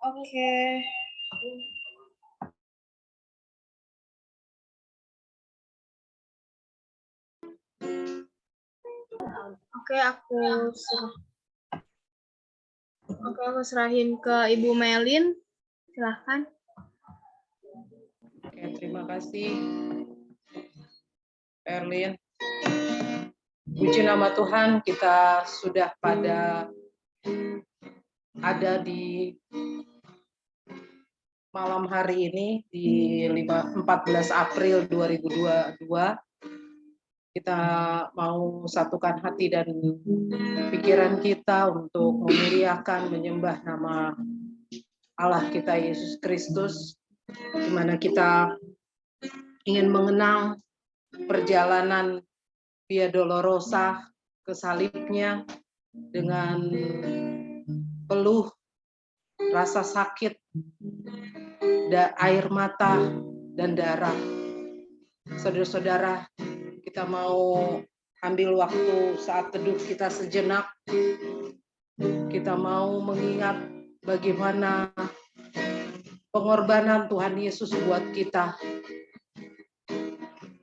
Oke. Oke, aku serahin ke Ibu Melin. Silahkan. Oke, terima kasih, Erlin. Puji nama Tuhan, kita sudah ada di malam hari ini di 14 April 2022. Kita mau satukan hati dan pikiran kita untuk memuliakan, menyembah nama Allah kita Yesus Kristus, di mana kita ingin mengenang perjalanan Via Dolorosa ke salibnya dengan peluh rasa sakit, air mata, dan darah. Saudara-saudara, kita mau ambil waktu saat teduh kita sejenak. Kita mau mengingat bagaimana pengorbanan Tuhan Yesus buat kita.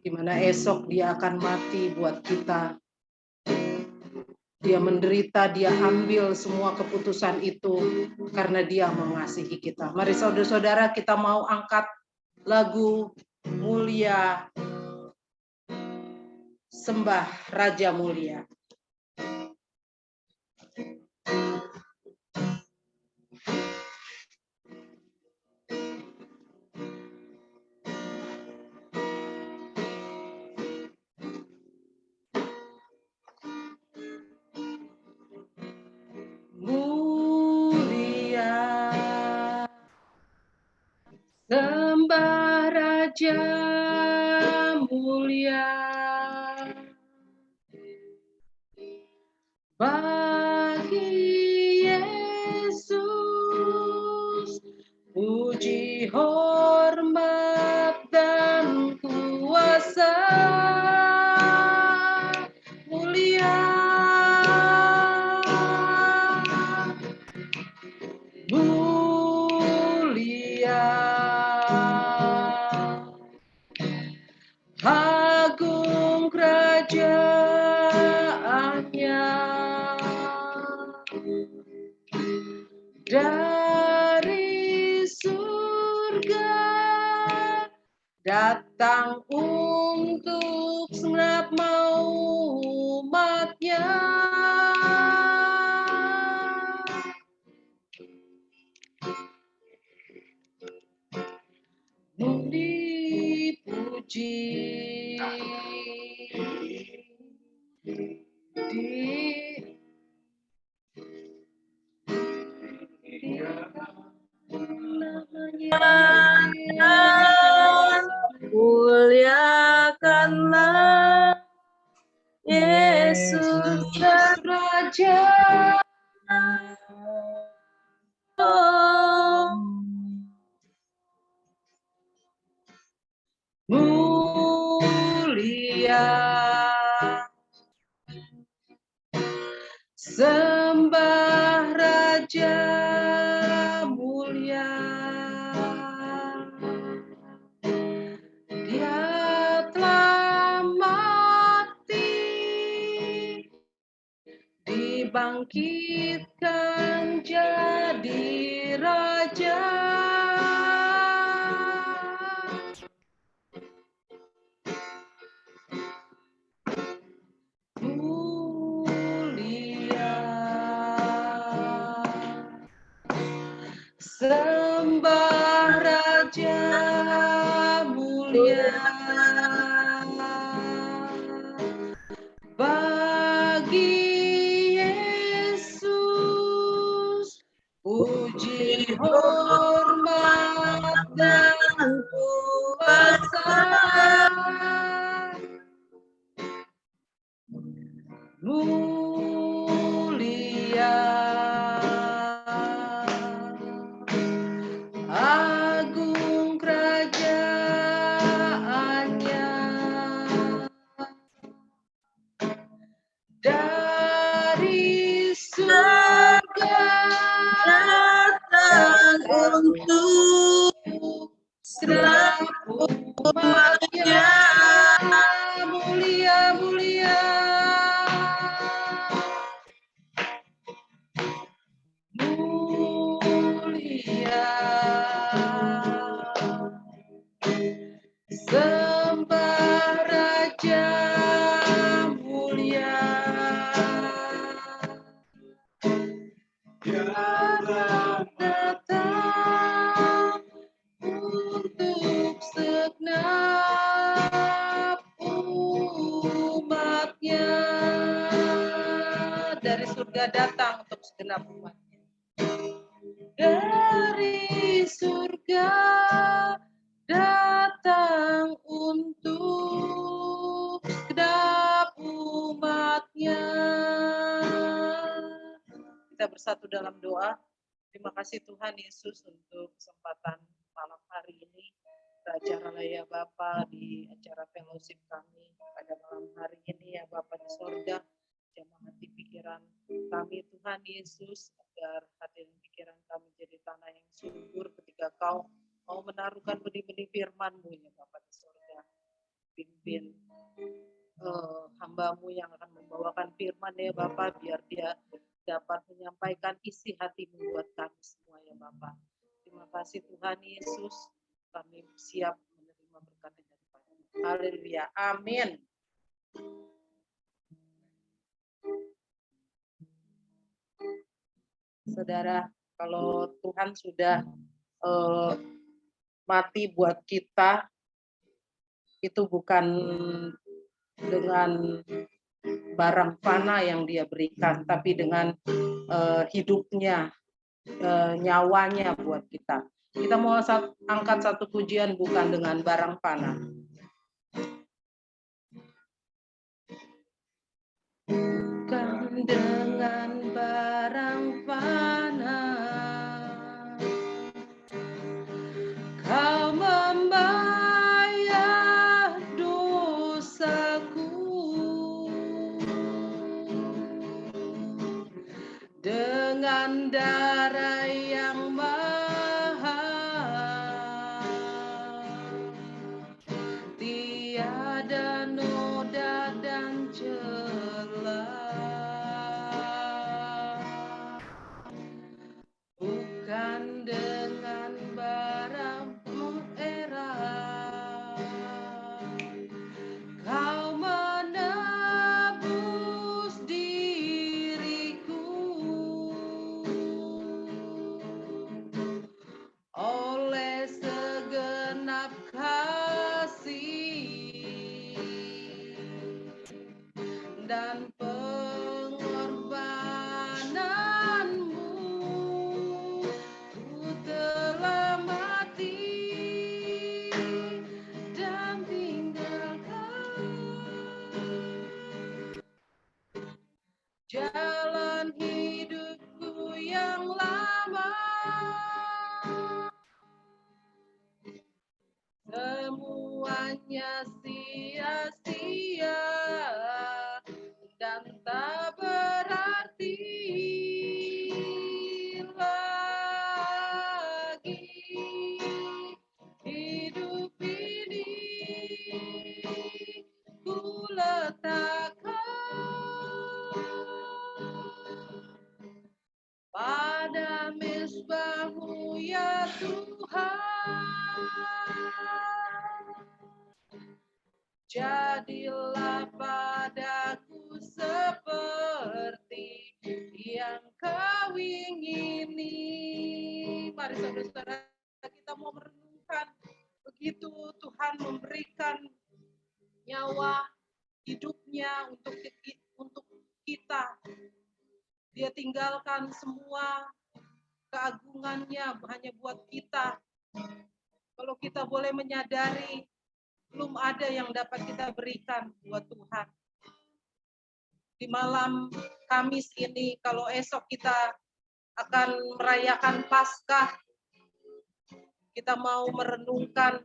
Di mana esok dia akan mati buat kita. Dia menderita, dia ambil semua keputusan itu karena dia mengasihi kita. Mari saudara-saudara, kita mau angkat lagu Mulia, Sembah Raja Mulia. Mulia, sembah Raja mulia, bagi Yesus, puji hormat dan kuasa. Mulia, mulia, agung kerajaannya, dari surga datang untuk senap mau umatnya. Dipuji Muliakanlah Yesus dan Raja. Mulia, sembah Raja mulia. Dia telah mati, dibangkitkan jadi Raja. Mulia, sembah Raja mulia, bagi Yesus, puji hormat dan kuasa. Mulia, agung kerajaannya, dari surga datang untuk segenap umat-Nya. Mulia, mulia. Mulia. Sembah Raja mulia. Harap datang untuk segenap umat-Nya. Dari surga datang untuk segenap umat-Nya. Dari surga datang untuk segenap umat-Nya. Kita bersatu dalam doa. Terima kasih Tuhan Yesus untuk kesempatan malam hari ini. Acara Laya Bapa di acara fellowship kami pada malam hari ini ya Bapa di sorga. Jamah hati pikiran kami Tuhan Yesus agar hati dan pikiran kami jadi tanah yang subur ketika Kau mau menaruhkan benih-benih firman-Mu ya Bapa di sorga. Pimpin hamba-Mu yang akan membawakan firman ya Bapa, biar dia dapat menyampaikan isi hati-Mu buat kami semua ya Bapa. Terima kasih Tuhan Yesus, kami siap menerima berkat daripada-Mu. Haleluya, amin. Saudara, kalau Tuhan sudah mati buat kita, itu bukan dengan barang fana yang Dia berikan, tapi dengan hidupnya, nyawanya buat kita. Kita mau angkat satu pujian bukan dengan barang fana. Bukan dengan barang fana, Kau membayar dosaku. Dengan darah yang mahal, tiada noda dan celah. Bukan dengan barang merah, Kau menebus diriku. Oleh segenap kasih dan pengorbanan-Mu, ku telah mati dan tinggalkan jalan hidupku yang lama. Semuanya sia-sia dan tak berarti lagi. Hidup ini ku letakkan pada mezbah-Mu ya Tuhan. Jadilah padaku seperti yang Kau ingini. Mari saudara-saudara, kita mau merenungkan begitu Tuhan memberikan nyawa hidupnya untuk kita. Dia tinggalkan semua keagungannya hanya buat kita. Kalau kita boleh menyadari, belum ada yang dapat kita berikan buat Tuhan. Di malam Kamis ini, kalau esok kita akan merayakan Paskah, kita mau merenungkan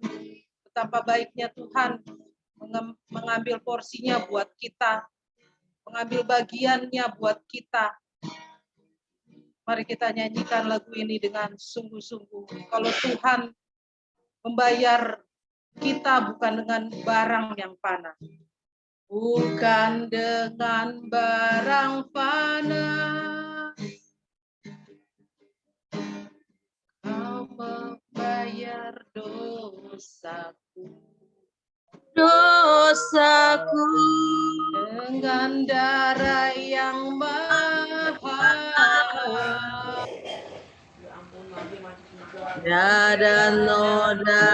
betapa baiknya Tuhan mengambil porsinya buat kita, mengambil bagiannya buat kita. Mari kita nyanyikan lagu ini dengan sungguh-sungguh. Kalau Tuhan membayar kita bukan dengan barang yang fana. Bukan dengan barang fana. Kau membayar dosaku. Dosaku Dengan darah yang mahal. tiada noda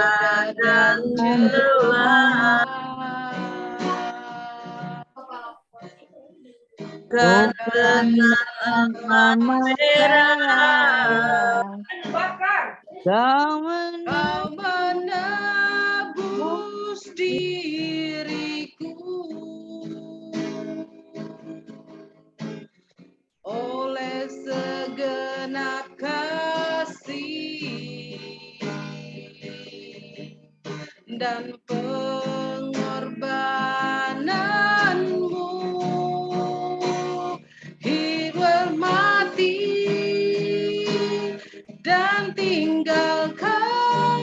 dan celah, ketenangan merah. Kau menebus diriku oleh segenap kasih dan pengorbananmu, hidup mati dan tinggalkan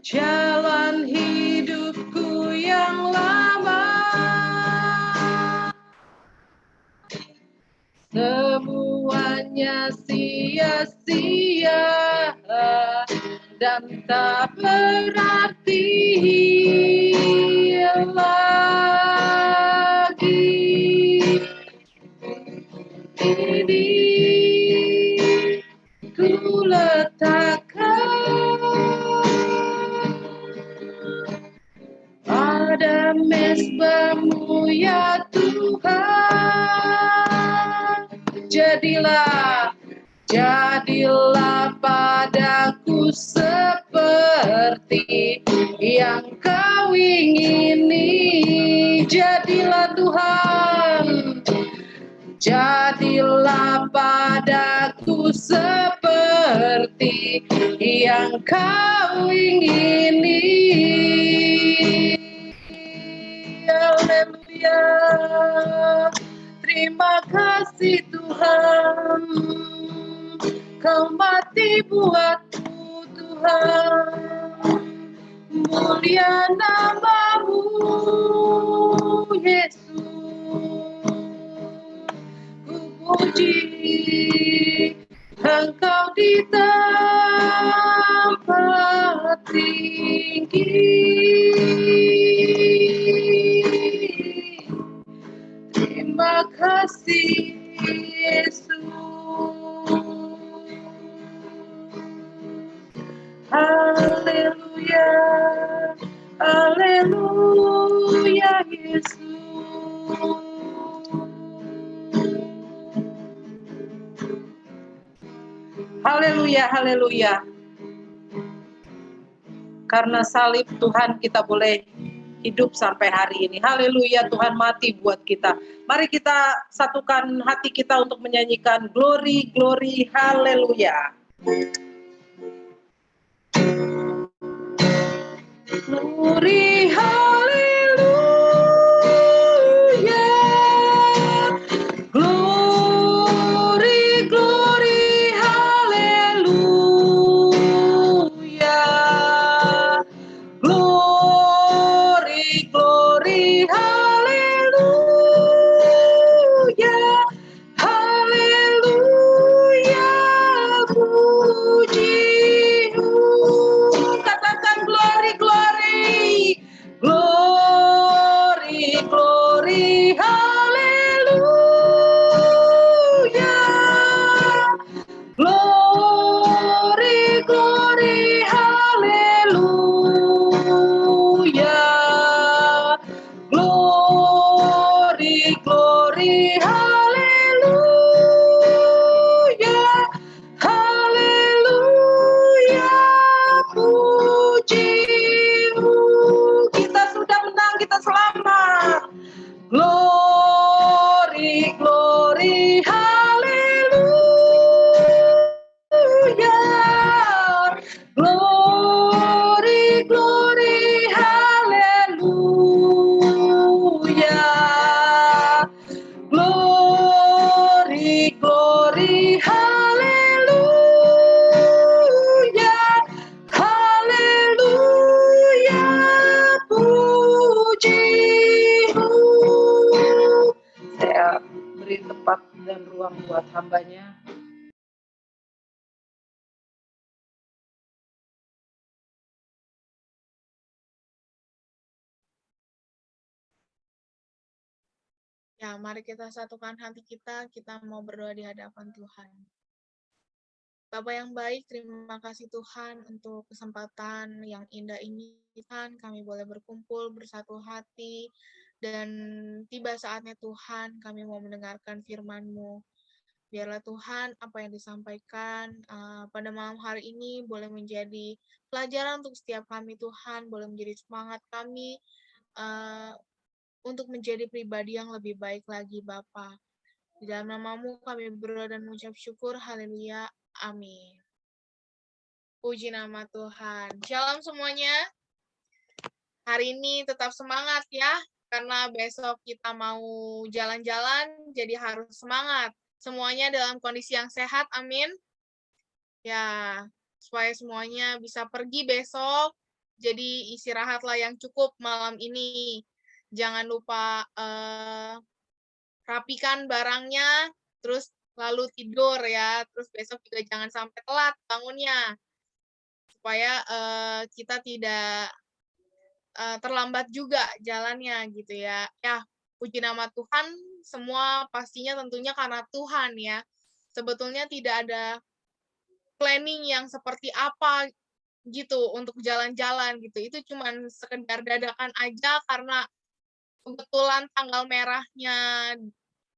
jalan hidupku yang lama. Semuanya sia-sia dan tak berarti lagi. Ini ku letakkan pada mezbamu ya Tuhan. Jadilah padaku seperti yang kau ingini. Jadilah Tuhan, jadilah padaku seperti yang kau ingini. Haleluya. Terima kasih Tuhan, kau mati buatku Tuhan. Mulia namamu Yesus. Ku puji Engkau di tempat tinggi. Terima kasih Yesus. Haleluya, haleluya Yesus. Haleluya, haleluya. Karena salib Tuhan kita boleh hidup sampai hari ini. Haleluya, Tuhan mati buat kita. Mari kita satukan hati kita untuk menyanyikan glory, glory, haleluya. Glory, haleluya. Glory, glory, haleluya. Glory, glory, haleluya. Haleluya, puji. Katakan glory, glory. Glory. beri tempat dan ruang buat hambanya. Ya, mari kita satukan hati kita mau berdoa di hadapan Tuhan. Bapa yang baik, terima kasih Tuhan untuk kesempatan yang indah ini. Tuhan, kami boleh berkumpul bersatu hati, dan tiba saatnya Tuhan, kami mau mendengarkan firman-Mu. Biarlah Tuhan, apa yang disampaikan pada malam hari ini boleh menjadi pelajaran untuk setiap kami Tuhan, boleh menjadi semangat kami untuk menjadi pribadi yang lebih baik lagi Bapa. Di dalam nama-Mu kami berdoa dan mengucap syukur. Haleluya. Amin. Puji nama Tuhan. Shalom semuanya. Hari ini tetap semangat ya, karena besok kita mau jalan-jalan, jadi harus semangat. Semuanya dalam kondisi yang sehat, amin. Ya, supaya semuanya bisa pergi besok, jadi istirahatlah yang cukup malam ini. Jangan lupa rapikan barangnya, terus lalu tidur ya, terus besok juga jangan sampai telat bangunnya, supaya kita tidak terlambat juga jalannya gitu ya. Ya, puji nama Tuhan, semua pastinya tentunya karena Tuhan ya. Sebetulnya tidak ada planning yang seperti apa gitu untuk jalan-jalan gitu. Itu cuman sekedar dadakan aja karena kebetulan tanggal merahnya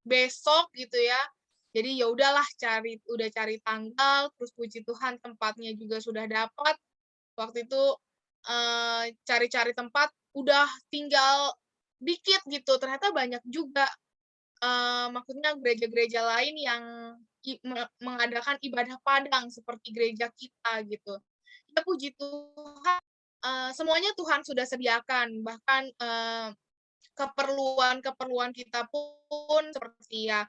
besok gitu ya. Jadi ya udahlah udah cari tanggal, terus puji Tuhan tempatnya juga sudah dapat. Waktu itu cari-cari tempat udah tinggal dikit gitu. Ternyata banyak juga maksudnya gereja-gereja lain yang mengadakan ibadah padang seperti gereja kita gitu. Ya puji Tuhan, semuanya Tuhan sudah sediakan, bahkan keperluan-keperluan kita pun seperti ya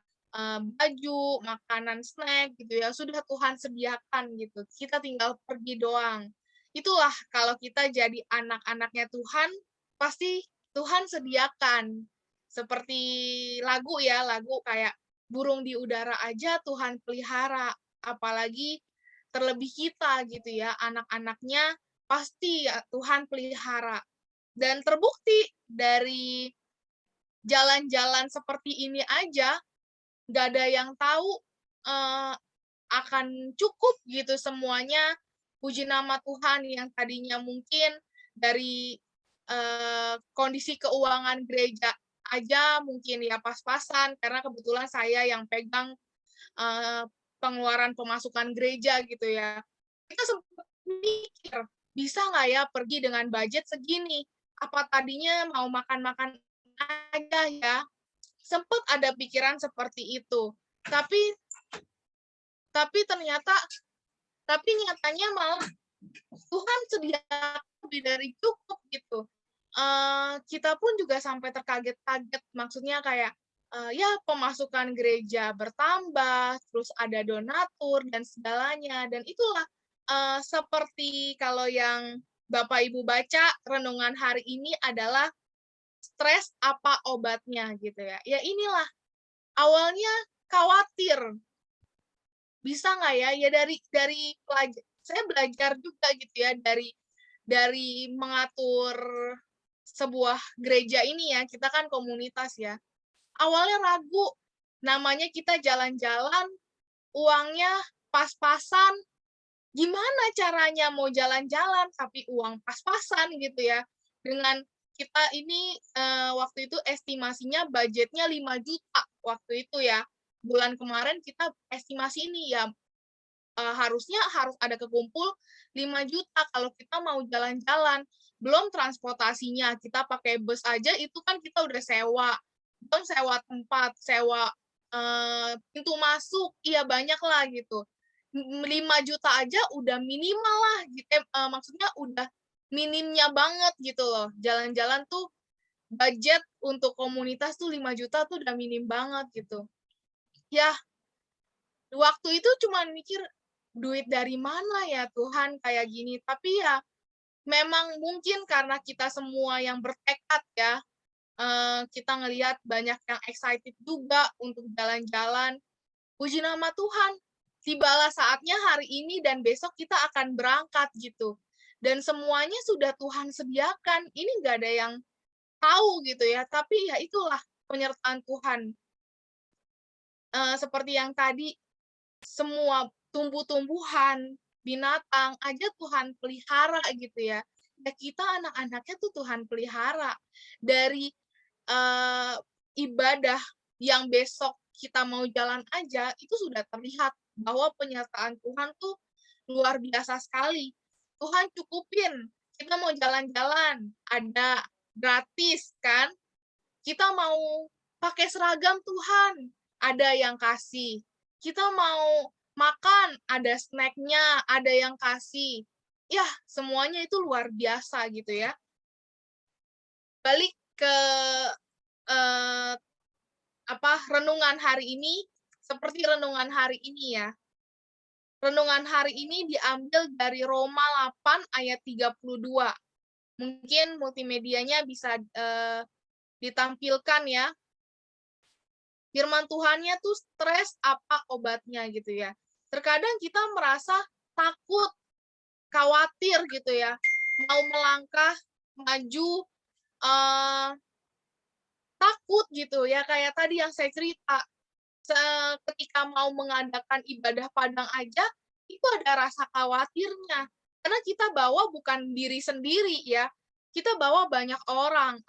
baju, makanan, snack gitu ya, sudah Tuhan sediakan gitu. Kita tinggal pergi doang. Itulah kalau kita jadi anak-anaknya Tuhan, pasti Tuhan sediakan. Seperti lagu ya, lagu kayak burung di udara aja Tuhan pelihara, apalagi terlebih kita gitu ya, anak-anaknya pasti ya Tuhan pelihara. Dan terbukti dari jalan-jalan seperti ini aja, nggak ada yang tahu akan cukup gitu semuanya. Puji nama Tuhan, yang tadinya mungkin dari kondisi keuangan gereja aja mungkin ya pas-pasan, karena kebetulan saya yang pegang pengeluaran pemasukan gereja gitu ya. Kita sempat mikir, bisa nggak ya pergi dengan budget segini? Apa tadinya mau makan-makan aja ya? Sempat ada pikiran seperti itu. Tapi nyatanya malah Tuhan sediakan lebih dari cukup gitu. Kita pun juga sampai terkaget-kaget, maksudnya kayak ya pemasukan gereja bertambah, terus ada donatur dan segalanya, dan itulah seperti kalau yang Bapak Ibu baca renungan hari ini adalah stres apa obatnya gitu ya. Ya inilah, awalnya khawatir, bisa nggak ya? Ya dari saya belajar juga gitu ya, dari mengatur sebuah gereja ini ya, kita kan komunitas ya. Awalnya ragu, namanya kita jalan-jalan, uangnya pas-pasan, gimana caranya mau jalan-jalan tapi uang pas-pasan gitu ya. Dengan kita ini waktu itu estimasinya budgetnya 5 juta waktu itu ya. Bulan kemarin kita estimasi ini ya harusnya harus ada kekumpul 5 juta kalau kita mau jalan-jalan. Belum transportasinya, kita pakai bus aja itu kan kita udah sewa. Belum sewa tempat, sewa pintu masuk, iya banyak lah gitu. 5 juta aja udah minimal lah, gitu. Maksudnya udah minimnya banget gitu loh. Jalan-jalan tuh budget untuk komunitas tuh 5 juta tuh udah minim banget gitu. Ya, waktu itu cuma mikir, duit dari mana ya Tuhan kayak gini. Tapi ya memang mungkin karena kita semua yang bertekad ya, kita ngelihat banyak yang excited juga untuk jalan-jalan. Puji nama Tuhan, tibalah saatnya hari ini dan besok kita akan berangkat gitu. Dan semuanya sudah Tuhan sediakan. Ini nggak ada yang tahu gitu ya, tapi ya itulah penyertaan Tuhan. Seperti yang tadi, semua tumbuh-tumbuhan, binatang aja Tuhan pelihara gitu ya. Ya kita anak-anaknya tuh Tuhan pelihara. Dari ibadah yang besok kita mau jalan aja, itu sudah terlihat bahwa penyertaan Tuhan tuh luar biasa sekali. Tuhan cukupin, kita mau jalan-jalan, ada gratis kan? Kita mau pakai seragam Tuhan, ada yang kasih. Kita mau makan, ada snacknya, ada yang kasih. Ya, semuanya itu luar biasa gitu ya. Balik ke renungan hari ini, seperti renungan hari ini ya. Renungan hari ini diambil dari Roma 8 ayat 32. Mungkin multimedianya bisa ditampilkan ya. Firman Tuhannya tuh stres apa obatnya gitu ya. Terkadang kita merasa takut, khawatir gitu ya. Mau melangkah, maju, takut gitu ya. Kayak tadi yang saya cerita, ketika mau mengadakan ibadah padang aja, itu ada rasa khawatirnya. Karena kita bawa bukan diri sendiri ya. Kita bawa banyak orang.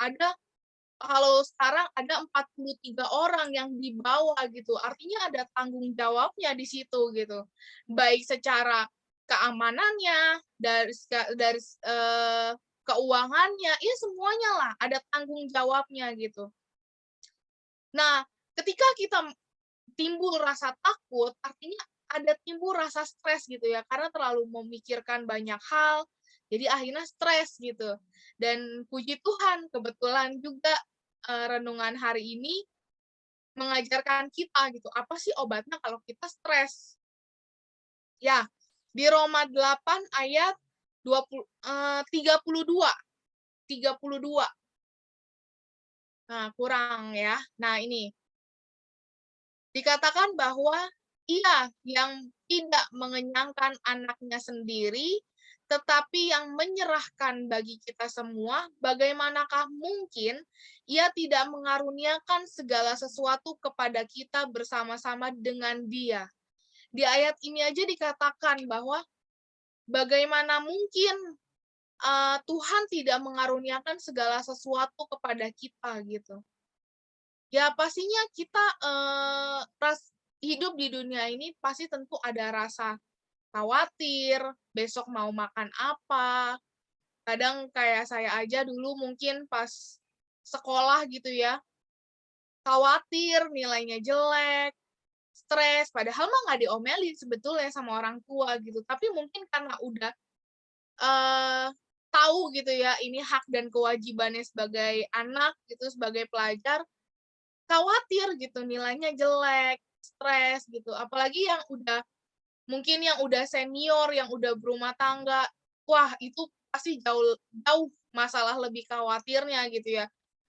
Kalau sekarang ada 43 orang yang dibawa gitu. Artinya ada tanggung jawabnya di situ gitu. Baik secara keamanannya, dari keuangannya, ya semuanya lah ada tanggung jawabnya gitu. Nah, ketika kita timbul rasa takut, artinya ada timbul rasa stres gitu ya, karena terlalu memikirkan banyak hal, jadi akhirnya stres gitu. Dan puji Tuhan, kebetulan juga renungan hari ini mengajarkan kita gitu, apa sih obatnya kalau kita stres? Ya, di Roma 8 ayat 32. Nah, kurang ya. Nah, ini dikatakan bahwa ia yang tidak mengenyangkan anaknya sendiri, tetapi yang menyerahkan bagi kita semua, bagaimanakah mungkin ia tidak mengaruniakan segala sesuatu kepada kita bersama-sama dengan dia. Di ayat ini aja dikatakan bahwa bagaimana mungkin Tuhan tidak mengaruniakan segala sesuatu kepada kita gitu. Ya pastinya kita hidup di dunia ini pasti tentu ada rasa khawatir, besok mau makan apa. Kadang kayak saya aja dulu mungkin pas sekolah gitu ya, khawatir nilainya jelek, stres, padahal mah nggak diomelin sebetulnya sama orang tua gitu. Tapi mungkin karena udah eh, tahu gitu ya, ini hak dan kewajibannya sebagai anak gitu, sebagai pelajar, khawatir gitu nilainya jelek, stres gitu. Apalagi yang udah senior, yang udah berumah tangga, wah itu pasti jauh jauh masalah lebih khawatirnya gitu ya.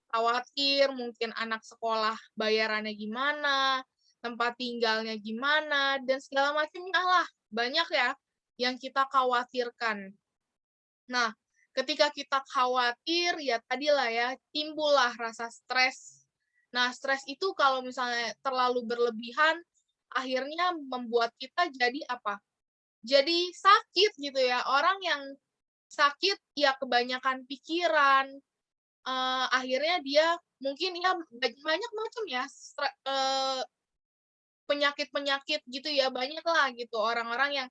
Khawatir mungkin anak sekolah bayarannya gimana, tempat tinggalnya gimana, dan segala macamnya lah. Banyak ya yang kita khawatirkan. Nah, ketika kita khawatir, ya tadilah ya, timbullah rasa stres. Nah, stres itu kalau misalnya terlalu berlebihan, akhirnya membuat kita jadi apa? Jadi sakit gitu ya. Orang yang sakit ya kebanyakan pikiran, akhirnya dia mungkin ya banyak macam ya penyakit-penyakit gitu ya, banyak lah gitu orang-orang yang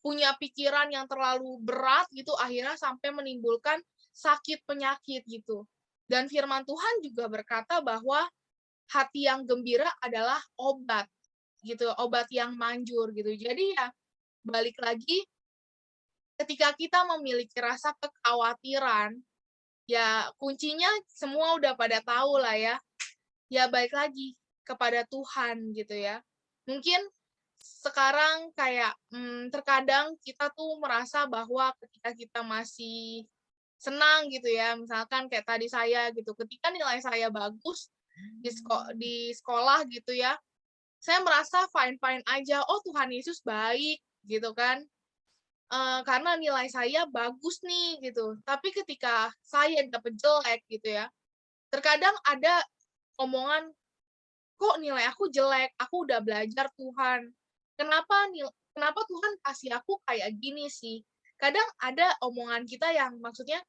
punya pikiran yang terlalu berat gitu akhirnya sampai menimbulkan sakit penyakit gitu. Dan firman Tuhan juga berkata bahwa hati yang gembira adalah obat gitu, obat yang manjur gitu. Jadi ya balik lagi, ketika kita memiliki rasa kekhawatiran, ya kuncinya semua udah pada tahu lah ya. Ya balik lagi kepada Tuhan gitu ya. Mungkin sekarang kayak terkadang kita tuh merasa bahwa ketika kita masih senang gitu ya. Misalkan kayak tadi saya gitu, ketika nilai saya bagus di sekolah gitu ya, saya merasa fine-fine aja, oh Tuhan Yesus baik gitu kan. Karena nilai saya bagus nih gitu. Tapi ketika saya dapet jelek gitu ya, terkadang ada omongan, kok nilai aku jelek, aku udah belajar Tuhan. Kenapa Tuhan kasih aku kayak gini sih? Kadang ada omongan kita yang maksudnya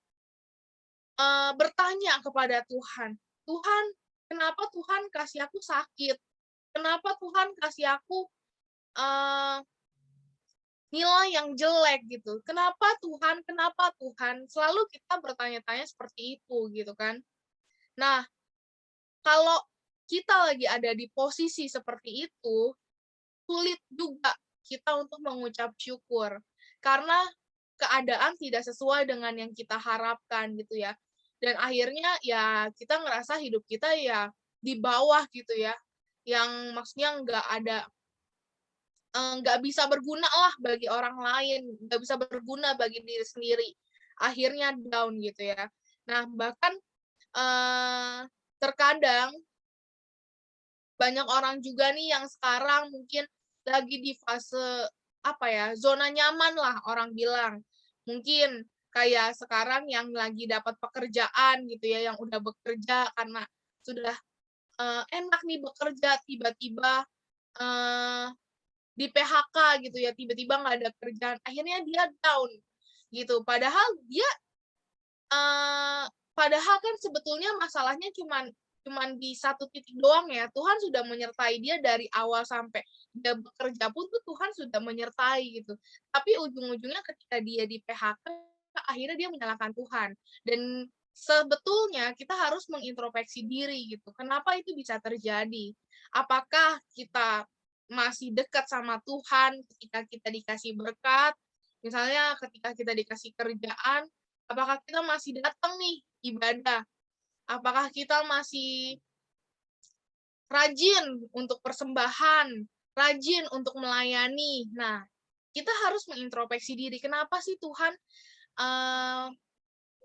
bertanya kepada Tuhan, Tuhan, kenapa Tuhan kasih aku sakit? Kenapa Tuhan kasih aku eee, nilai yang jelek gitu? Kenapa Tuhan? Selalu kita bertanya-tanya seperti itu gitu kan. Nah, kalau kita lagi ada di posisi seperti itu, sulit juga kita untuk mengucap syukur. Karena keadaan tidak sesuai dengan yang kita harapkan gitu ya. Dan akhirnya ya kita ngerasa hidup kita ya di bawah gitu ya. Yang maksudnya nggak bisa berguna lah bagi orang lain, nggak bisa berguna bagi diri sendiri. Akhirnya down gitu ya. Nah, bahkan terkadang banyak orang juga nih yang sekarang mungkin lagi di fase, apa ya, zona nyaman lah orang bilang. Mungkin kayak sekarang yang lagi dapat pekerjaan gitu ya, yang udah bekerja karena sudah, enak nih bekerja, tiba-tiba, eee, di-PHK gitu ya, tiba-tiba nggak ada kerjaan, akhirnya dia down gitu. Eee, padahal kan sebetulnya masalahnya cuman cuman di satu titik doang ya, Tuhan sudah menyertai dia dari awal sampai dia bekerja pun tuh Tuhan sudah menyertai gitu. Tapi ujung-ujungnya ketika dia di-PHK, akhirnya dia menyalahkan Tuhan. Dan sebetulnya kita harus mengintrospeksi diri gitu, kenapa itu bisa terjadi? Apakah kita masih dekat sama Tuhan ketika kita dikasih berkat? Misalnya ketika kita dikasih kerjaan, apakah kita masih datang nih ibadah? Apakah kita masih rajin untuk persembahan, rajin untuk melayani? Nah, kita harus mengintrospeksi diri. Kenapa sih Tuhan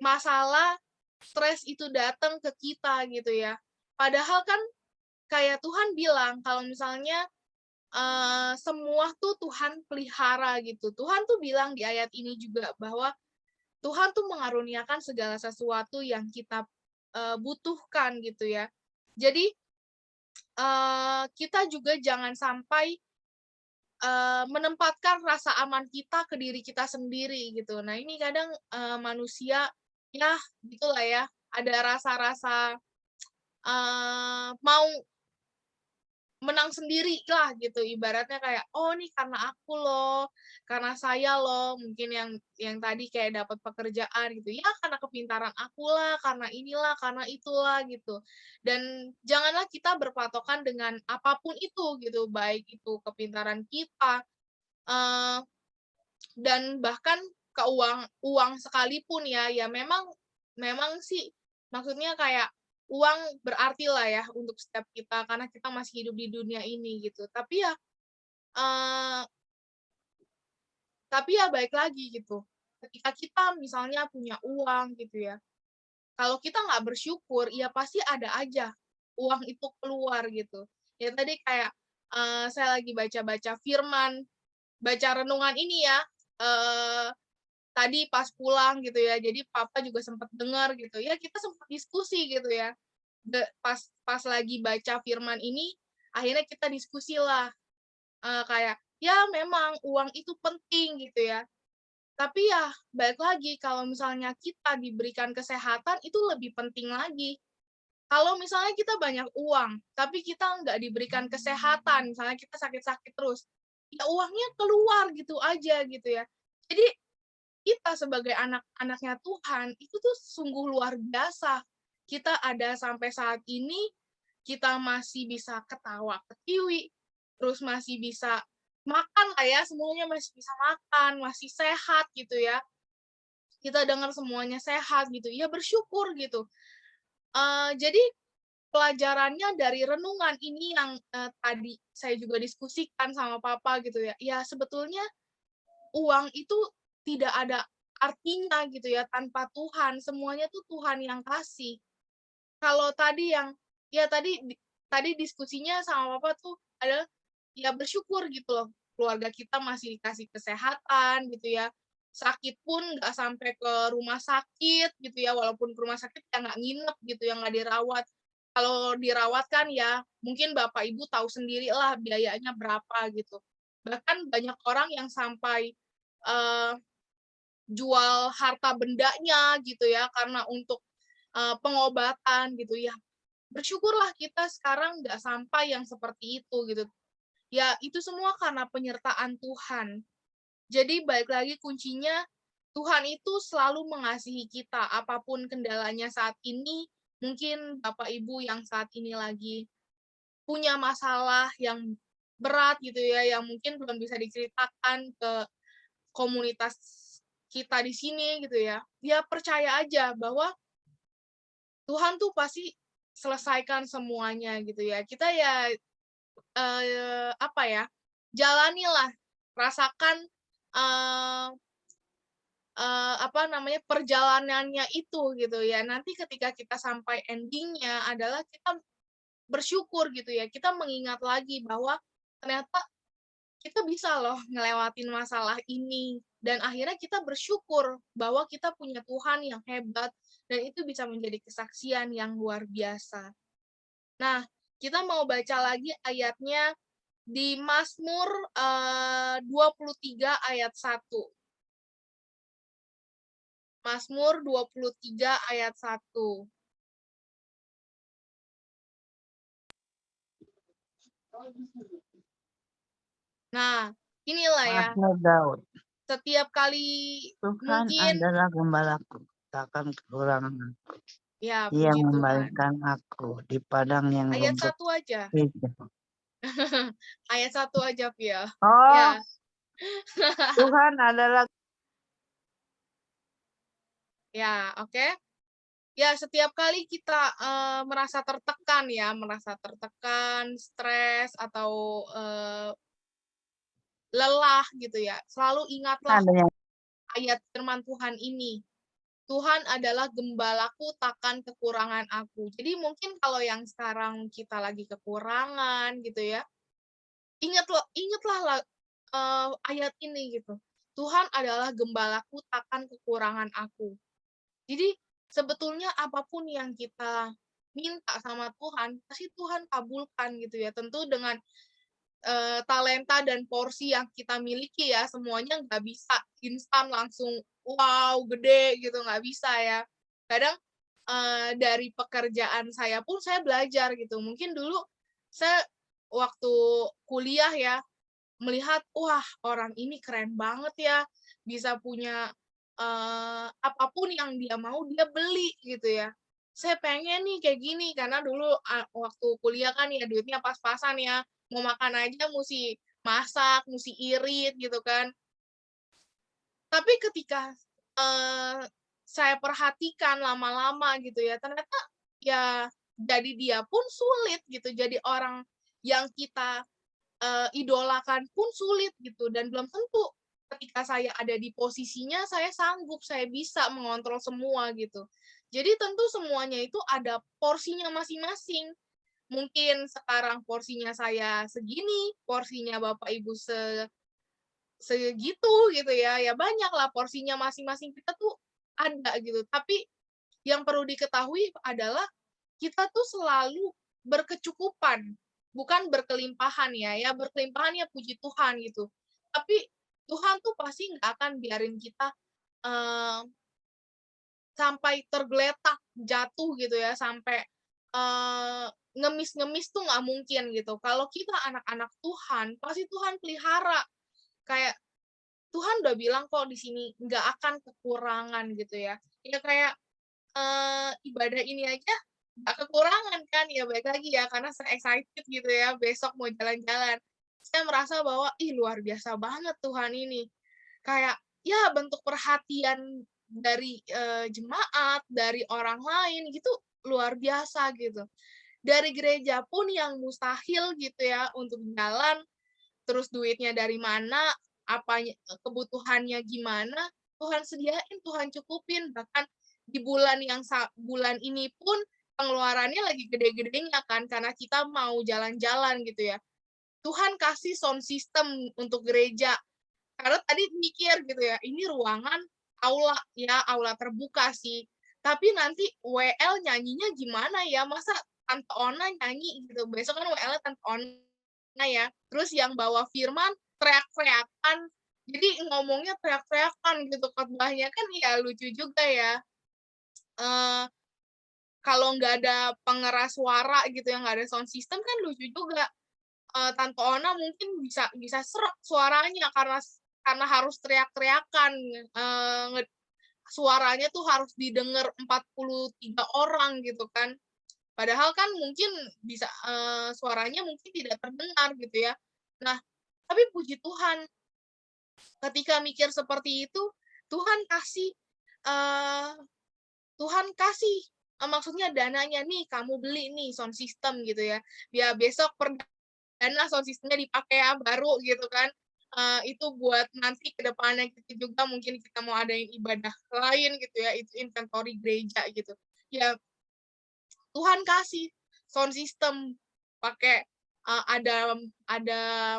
masalah stres itu datang ke kita gitu ya? Padahal kan kayak Tuhan bilang kalau misalnya semua tuh Tuhan pelihara gitu. Tuhan tuh bilang di ayat ini juga bahwa Tuhan tuh mengaruniakan segala sesuatu yang kita, butuhkan gitu ya. Jadi, kita juga jangan sampai, menempatkan rasa aman kita ke diri kita sendiri gitu. Nah ini kadang, manusia ya gitulah ya, ada rasa-rasa, mau menang sendiri lah gitu, ibaratnya kayak, "Oh nih karena aku loh, karena saya loh," mungkin yang tadi kayak dapat pekerjaan gitu, "Ya karena kepintaran aku lah, karena inilah, karena itulah," gitu. Dan janganlah kita berpatokan dengan apapun itu gitu, baik itu kepintaran kita, eee, dan bahkan uang sekalipun ya, ya memang memang sih maksudnya kayak uang berarti lah ya untuk setiap kita karena kita masih hidup di dunia ini gitu. Eee, tapi ya baik lagi gitu, ketika kita misalnya punya uang gitu ya, kalau kita nggak bersyukur, ya pasti ada aja uang itu keluar gitu. Ya tadi kayak, saya lagi baca-baca firman, baca renungan ini ya, eee tadi pas pulang gitu ya, jadi papa juga sempat dengar gitu, ya kita sempat diskusi gitu ya. Pas pas lagi baca firman ini, akhirnya kita diskusilah, kayak, ya memang uang itu penting gitu ya, tapi ya balik lagi kalau misalnya kita diberikan kesehatan itu lebih penting lagi. Kalau misalnya kita banyak uang, tapi kita nggak diberikan kesehatan, misalnya kita sakit-sakit terus, ya uangnya keluar gitu aja gitu ya. Jadi kita sebagai anak-anaknya Tuhan, itu tuh sungguh luar biasa. Kita ada sampai saat ini, kita masih bisa ketawa ketiwi, terus masih bisa makan lah ya, semuanya masih bisa makan, masih sehat gitu ya. Kita dengar semuanya sehat gitu, ya bersyukur gitu. Jadi pelajarannya dari renungan ini yang, tadi saya juga diskusikan sama papa gitu ya, ya sebetulnya uang itu tidak ada artinya gitu ya, tanpa Tuhan, semuanya tuh Tuhan yang kasih. Kalau tadi yang ya tadi diskusinya sama Papa tuh adalah ya bersyukur gitu loh, keluarga kita masih dikasih kesehatan gitu ya, sakit pun nggak sampai ke rumah sakit gitu ya, walaupun ke rumah sakit ya nggak nginep gitu ya, nggak dirawat. Kalau dirawat kan ya mungkin Bapak Ibu tahu sendirilah biayanya berapa gitu. Bahkan banyak orang yang sampai, eee, jual harta bendanya gitu ya, karena untuk, pengobatan gitu ya. Bersyukurlah kita sekarang nggak sampai yang seperti itu gitu. Ya itu semua karena penyertaan Tuhan. Jadi balik lagi kuncinya, Tuhan itu selalu mengasihi kita, apapun kendalanya saat ini, mungkin Bapak Ibu yang saat ini lagi punya masalah yang berat gitu ya, yang mungkin belum bisa diceritakan ke komunitas kita di sini gitu ya. Ya percaya aja bahwa Tuhan tuh pasti selesaikan semuanya gitu ya. Kita ya, apa ya, jalanilah, rasakan, eee apa namanya, perjalanannya itu gitu ya. Nanti ketika kita sampai ending-nya adalah kita bersyukur gitu ya, kita mengingat lagi bahwa ternyata kita bisa loh ngelewatin masalah ini, dan akhirnya kita bersyukur bahwa kita punya Tuhan yang hebat, dan itu bisa menjadi kesaksian yang luar biasa. Nah, kita mau baca lagi ayatnya di Mazmur, 23 ayat 1. Mazmur 23 ayat 1. Nah, inilah ya, Mazmur Daud. setiap kali Tuhan mungkin adalah gembalaku, takkan kekurangan aku. ya Ia puji Tuhan. membaringkan aku di padang yang Ayat rumput 1 aja. hijau. Ayat 1 aja, Pia. Oh, Ya. Tuhan adalah Ya, oke. Ya, setiap kali kita merasa tertekan ya, merasa tertekan, stres atau lelah gitu ya, selalu ingatlah adanya ayat firman Tuhan ini. Tuhan adalah gembalaku, takkan kekurangan aku. Jadi mungkin kalau yang sekarang kita lagi kekurangan gitu ya, ingatlah ayat ini gitu. Tuhan adalah gembalaku, takkan kekurangan aku. Jadi sebetulnya apapun yang kita minta sama Tuhan, pasti Tuhan kabulkan gitu ya. Tentu dengan talenta dan porsi yang kita miliki ya, semuanya nggak bisa instan langsung wow gede gitu, nggak bisa ya. Kadang dari pekerjaan saya pun saya belajar gitu. Mungkin dulu saya waktu kuliah ya, melihat, wah orang ini keren banget ya, bisa punya apapun yang dia mau dia beli gitu ya. Saya pengen nih kayak gini, karena dulu waktu kuliah kan ya duitnya pas-pasan ya, mau makan aja musti masak, musti irit gitu kan. Tapi ketika saya perhatikan lama-lama gitu ya, ternyata ya jadi dia pun sulit gitu, jadi orang yang kita idolakan pun sulit gitu, dan belum tentu ketika saya ada di posisinya saya sanggup, saya bisa mengontrol semua gitu. Jadi tentu semuanya itu ada porsinya masing-masing. Mungkin sekarang porsinya saya segini, porsinya Bapak Ibu segitu gitu ya. Ya banyaklah porsinya masing-masing kita tuh ada gitu. Tapi yang perlu diketahui adalah kita tuh selalu berkecukupan, bukan berkelimpahan ya. Ya berkelimpahan ya puji Tuhan gitu. Tapi Tuhan tuh pasti nggak akan biarin kita eh, sampai tergeletak, jatuh gitu ya, sampai ngemis-ngemis tuh nggak mungkin gitu. Kalau kita anak-anak Tuhan, pasti Tuhan pelihara. Kayak Tuhan udah bilang kok di sini nggak akan kekurangan gitu ya. Ya kayak ibadah ini aja nggak kekurangan kan, ya baik lagi ya karena saya excited gitu ya besok mau jalan-jalan. Saya merasa bahwa ih luar biasa banget Tuhan ini. Kayak ya bentuk perhatian dari jemaat, dari orang lain gitu luar biasa gitu. Dari gereja pun yang mustahil gitu ya untuk jalan, terus duitnya dari mana, apanya kebutuhannya gimana, Tuhan sediain, Tuhan cukupin. Bahkan di bulan bulan ini pun pengeluarannya lagi gede-gedenya kan, karena kita mau jalan-jalan gitu ya. Tuhan kasih sound system untuk gereja. Karena tadi mikir gitu ya, ini ruangan aula ya, aula terbuka sih. Tapi nanti WL nyanyinya gimana ya? Masa Tante Ona nyanyi gitu. Besok kan WL Tante Ona ya. Terus yang bawa firman teriak-teriakan. Jadi ngomongnya teriak-teriakan gitu khotbahnya kan ya lucu juga ya. Kalau nggak ada pengeras suara gitu yang nggak ada sound system kan lucu juga. Tante Ona mungkin bisa serak suaranya karena harus teriak-teriakan, suaranya tuh harus didengar 43 orang gitu kan. Padahal kan mungkin bisa suaranya mungkin tidak terdengar gitu ya. Nah, tapi puji Tuhan, ketika mikir seperti itu, Tuhan kasih eee, maksudnya dananya, "Nih, kamu beli nih sound system," gitu ya. Ya besok perdana sound system-nya dipakai ya, baru gitu kan. Itu buat nanti ke depannya kita juga mungkin kita mau adain ibadah lain gitu ya, itu inventory gereja gitu. Ya Tuhan kasih sound system, pakai, ada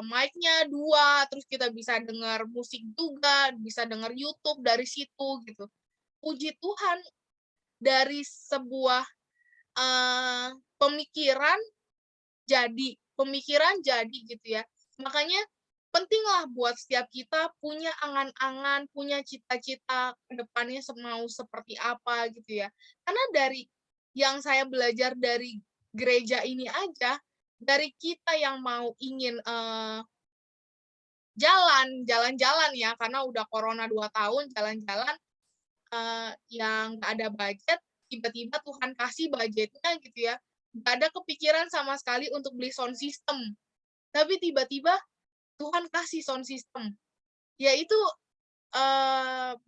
mic-nya 2, terus kita bisa dengar musik juga, bisa dengar YouTube dari situ gitu. Puji Tuhan, dari sebuah, pemikiran jadi gitu ya. Makanya pentinglah buat setiap kita punya angan-angan, punya cita-cita ke depannya mau seperti apa gitu ya. Karena dari yang saya belajar dari gereja ini aja, dari kita yang mau ingin, jalan-jalan ya, karena udah corona 2 tahun jalan-jalan, yang nggak ada budget, tiba-tiba Tuhan kasih budgetnya gitu ya, nggak ada kepikiran sama sekali untuk beli sound system, tapi tiba-tiba Tuhan kasih sound system. Ya itu,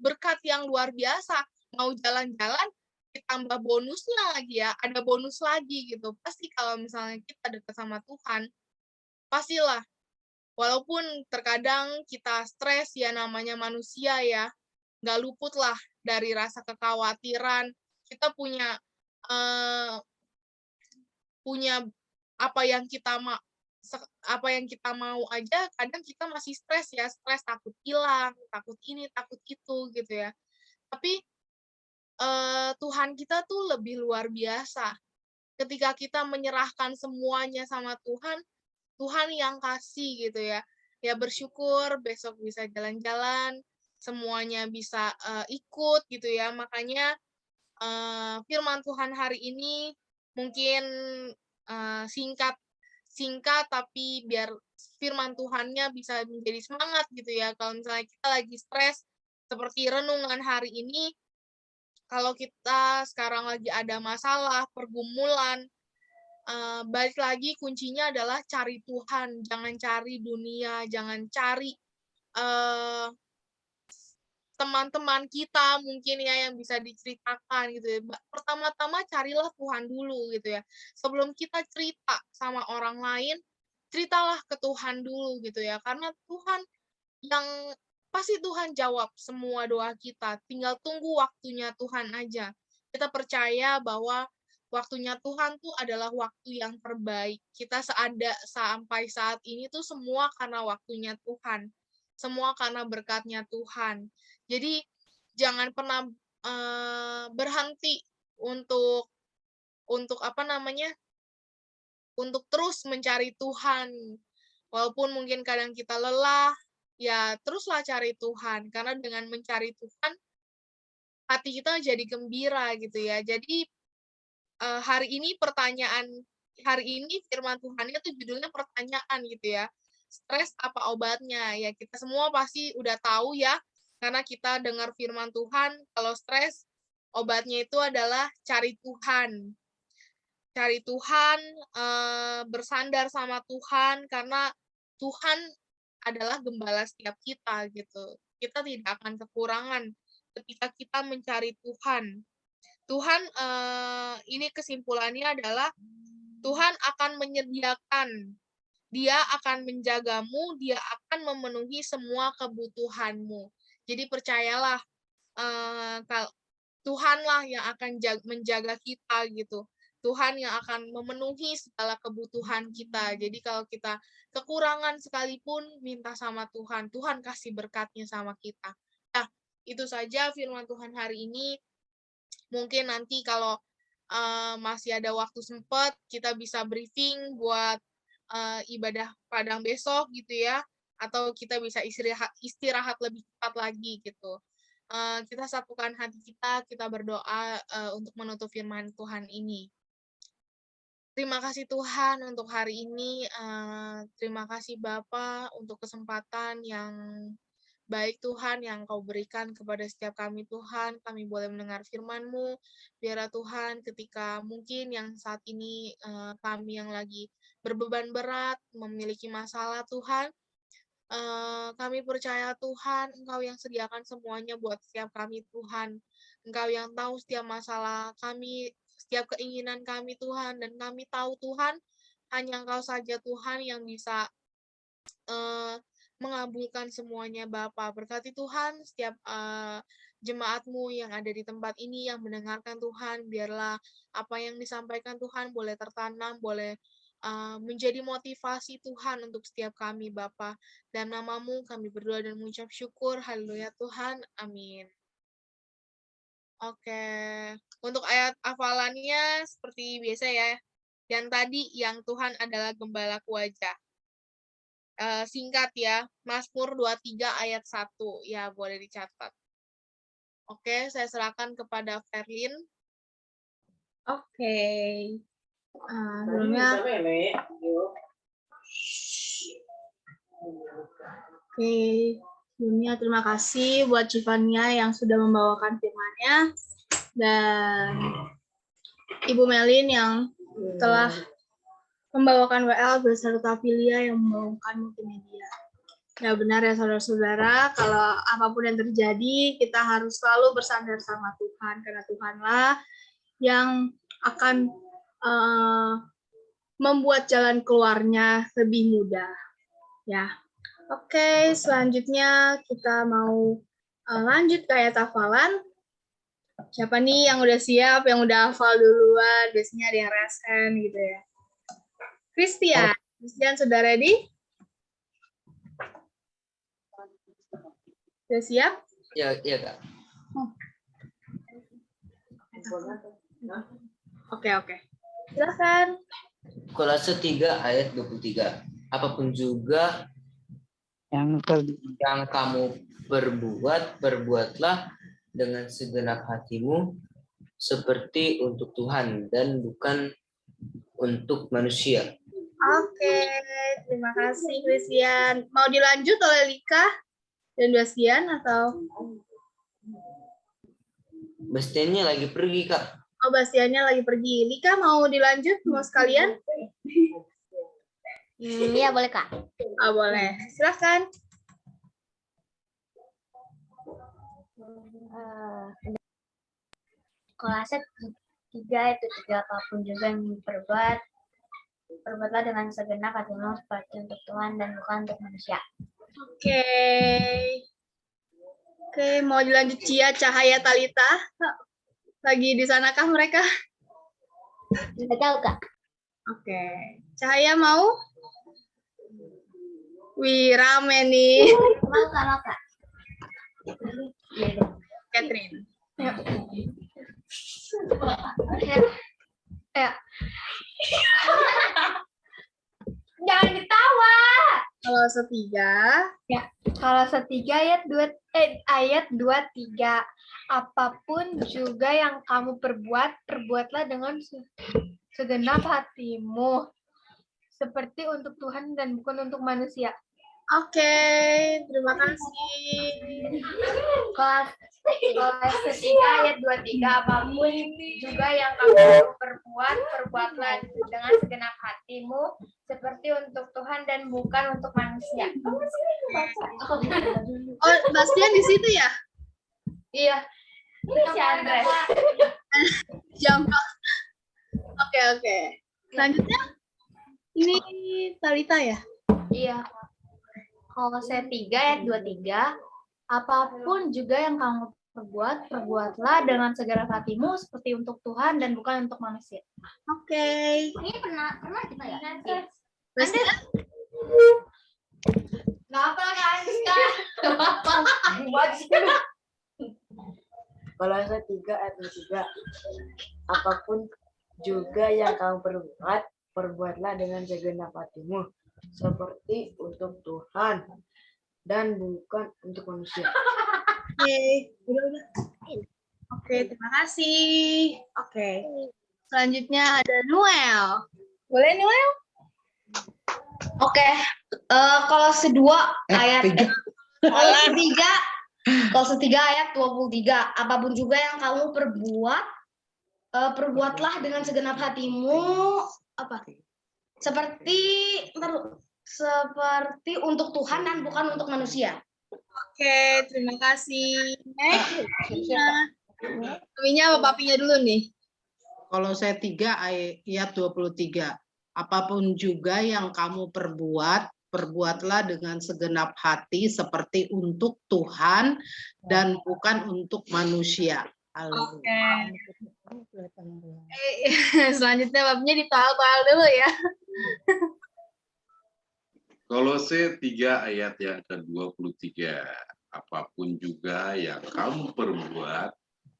berkat yang luar biasa, mau jalan-jalan ditambah bonusnya lagi ya, ada bonus lagi gitu. Pasti kalau misalnya kita dekat sama Tuhan, pastilah walaupun terkadang kita stres ya namanya manusia ya, nggak luput lah dari rasa kekhawatiran. Kita punya, eee, punya apa yang kita apa yang kita mau aja kadang kita masih stres ya, stres takut hilang, takut ini, takut itu gitu ya. Tapi, Tuhan kita tuh lebih luar biasa. Ketika kita menyerahkan semuanya sama Tuhan, Tuhan yang kasih gitu ya. Ya bersyukur besok bisa jalan-jalan, semuanya bisa, ikut gitu ya. Makanya, firman Tuhan hari ini mungkin, singkat singkat tapi biar firman Tuhannya bisa menjadi semangat gitu ya. Kalau misalnya kita lagi stres, seperti renungan hari ini, kalau kita sekarang lagi ada masalah, pergumulan, balik lagi kuncinya adalah cari Tuhan, jangan cari dunia, jangan cari, eee, teman-teman kita mungkin ya yang bisa diceritakan gitu ya. Pertama-tama carilah Tuhan dulu gitu ya. Sebelum kita cerita sama orang lain, ceritalah ke Tuhan dulu gitu ya. Karena yang pasti Tuhan jawab semua doa kita, tinggal tunggu waktunya Tuhan aja. Kita percaya bahwa waktunya Tuhan tuh adalah waktu yang terbaik. Kita sampai saat ini tuh semua karena waktunya Tuhan. Semua karena berkatnya Tuhan. Jadi jangan pernah, berhenti untuk apa namanya, untuk terus mencari Tuhan. Walaupun mungkin kadang kita lelah, ya teruslah cari Tuhan. Karena dengan mencari Tuhan, hati kita jadi gembira gitu ya. Jadi, hari ini firman Tuhannya tuh judulnya pertanyaan gitu ya. Stres apa obatnya? Ya kita semua pasti udah tahu ya, karena kita dengar firman Tuhan, kalau stres obatnya itu adalah cari Tuhan. Cari Tuhan, bersandar sama Tuhan, karena Tuhan adalah gembala setiap kita gitu. Kita tidak akan kekurangan ketika kita mencari Tuhan. Tuhan, ini kesimpulannya adalah Tuhan akan menyediakan, Dia akan menjagamu, Dia akan memenuhi semua kebutuhanmu. Jadi percayalah Tuhanlah yang akan menjaga kita gitu. Tuhan yang akan memenuhi segala kebutuhan kita. Jadi kalau kita kekurangan sekalipun, minta sama Tuhan. Tuhan kasih berkatnya sama kita. Nah, itu saja firman Tuhan hari ini. Mungkin nanti kalau masih ada waktu sempat, kita bisa briefing buat ibadah padang besok gitu ya. Atau kita bisa istirahat lebih cepat lagi gitu. Kita satukan hati kita berdoa untuk menutup firman Tuhan ini. Terima kasih Tuhan untuk hari ini. Terima kasih Bapa untuk kesempatan yang baik Tuhan yang Kau berikan kepada setiap kami Tuhan. Kami boleh mendengar firman-Mu. Biarlah Tuhan ketika mungkin yang saat ini kami yang lagi berbeban berat, memiliki masalah Tuhan, kami percaya Tuhan, Engkau yang sediakan semuanya buat setiap kami Tuhan. Engkau yang tahu setiap masalah kami, setiap keinginan kami Tuhan, dan kami tahu Tuhan, hanya Engkau saja Tuhan yang bisa mengabulkan semuanya Bapa. Berkati Tuhan setiap jemaat-Mu yang ada di tempat ini yang mendengarkan Tuhan, biarlah apa yang disampaikan Tuhan boleh tertanam, boleh menjadi motivasi Tuhan untuk setiap kami Bapa. Dan nama-Mu kami berdoa dan mengucap syukur. Haleluya Tuhan. Amin. Oke. Untuk ayat hafalannya seperti biasa ya. Yang tadi, yang Tuhan adalah gembalaku aja. Singkat ya. Mazmur 23 ayat 1. Ya, boleh dicatat. Oke, saya serahkan kepada Ferlin. Oke. Sebelumnya, sebelumnya terima kasih buat Civania yang sudah membawakan firman-Nya dan Ibu Melin yang telah membawakan WL beserta Filia yang membawakan multimedia. Ya benar ya saudara-saudara, kalau apapun yang terjadi, kita harus selalu bersandar sama Tuhan, karena Tuhanlah yang akan membuat jalan keluarnya lebih mudah. Ya, oke, selanjutnya kita mau lanjut ke ayat hafalan. Siapa nih yang udah siap, yang udah hafal duluan? Biasanya ada yang resen gitu ya. Christian, sudah ready? Sudah siap? Ya, iya Kak. Oke. Silakan. Kolose 3 ayat 23. Apapun juga yang kamu perbuatlah dengan segenap hatimu seperti untuk Tuhan dan bukan untuk manusia. Oke, terima kasih Christian. Mau dilanjut oleh Lika dan Bastian atau? Bastiannya lagi pergi, Kak. Oh, Bastiannya lagi pergi. Lika mau dilanjut mau sekalian? Iya, boleh, Kak. Oh, boleh. Silakan. Kolose 3 itu 3 apapun juga yang perbuatlah dengan segenap hatimu seperti untuk Tuhan dan bukan untuk manusia. Oke, mau dilanjut Cia, Cahaya, Talita? Lagi di sanakah mereka? Tidak tahu, Kak. Oke. Cahaya mau? Wih, rame nih. Mau, Kak. Catherine. Ya. Jangan ketawa. Kalau setiga. Ya, kalau 3 ayat 23. Apapun juga yang kamu perbuatlah dengan segenap hatimu seperti untuk Tuhan dan bukan untuk manusia. Oke, terima kasih. Kolose 3 ayat 23. Apapun juga yang kamu perbuatlah dengan segenap hatimu seperti untuk Tuhan dan bukan untuk manusia. Oh, Bastian di situ ya? Iya. Ini si Andres. Jangkau. Oke. Selanjutnya, ini Talita ya? Iya. Kolose 3 ayat 23. Apapun juga yang kamu perbuatlah dengan segenap hatimu seperti untuk Tuhan dan bukan untuk manusia. Oke. Ini pernah kita ya? Iya. Terus Kenapa kan? Gak apa-apa. Kolose 3 ayat 3. Apapun juga yang kamu perbuat, perbuatlah dengan segenap hatimu, seperti untuk Tuhan dan bukan untuk manusia. Oke, udah. Oke, terima kasih. Oke. Selanjutnya ada Noel. Boleh Noel? Oke, Kolose 2 ayat Kolose 3 ayat 23. Apapun juga yang kamu perbuat, perbuatlah dengan segenap hatimu seperti untuk Tuhan dan bukan untuk manusia. Oke, terima kasih. Maminya apa papinya dulu nih? Kolose 3 ayat 23. Apapun juga yang kamu perbuat, perbuatlah dengan segenap hati seperti untuk Tuhan dan bukan untuk manusia. Oke. Selanjutnya papinya ditawal dulu ya. Kolose 3 ayat yang ke-23. Apapun juga yang kamu perbuat,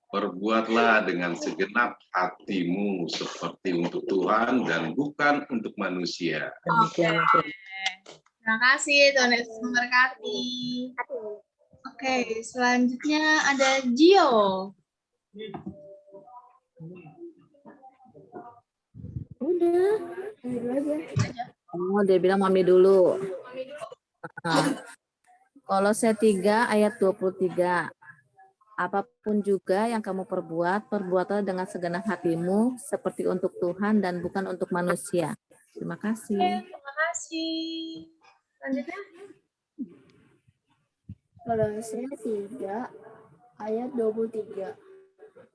perbuatlah dengan segenap hatimu seperti untuk Tuhan dan bukan untuk manusia. Oke. Terima kasih, Tuhan Yesus memberkati. Oke, selanjutnya ada Gio. Oh, dia bilang mami dulu. Kolose 3 ayat 23. Apapun juga yang kamu perbuat, perbuatlah dengan segenap hatimu seperti untuk Tuhan dan bukan untuk manusia. Terima kasih. Terima kasih. Selanjutnya. Kolose 3 ayat 23.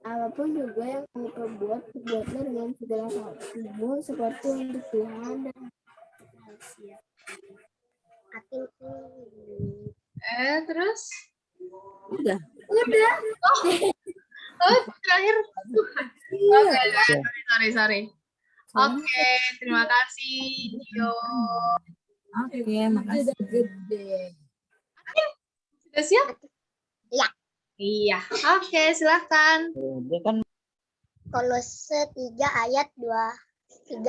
Apapun juga yang kamu perbuat, perbuatlah dengan segala hatimu seperti untuk Tuhan dan manusia. Terus? Udah. Oh, terakhir. Oke, sorry. Oke, terima kasih, Gio. Oke, makasih. Sudah siap? Iya. Iya. Oke, silakan. Dia kan Kolose 3 ayat 23.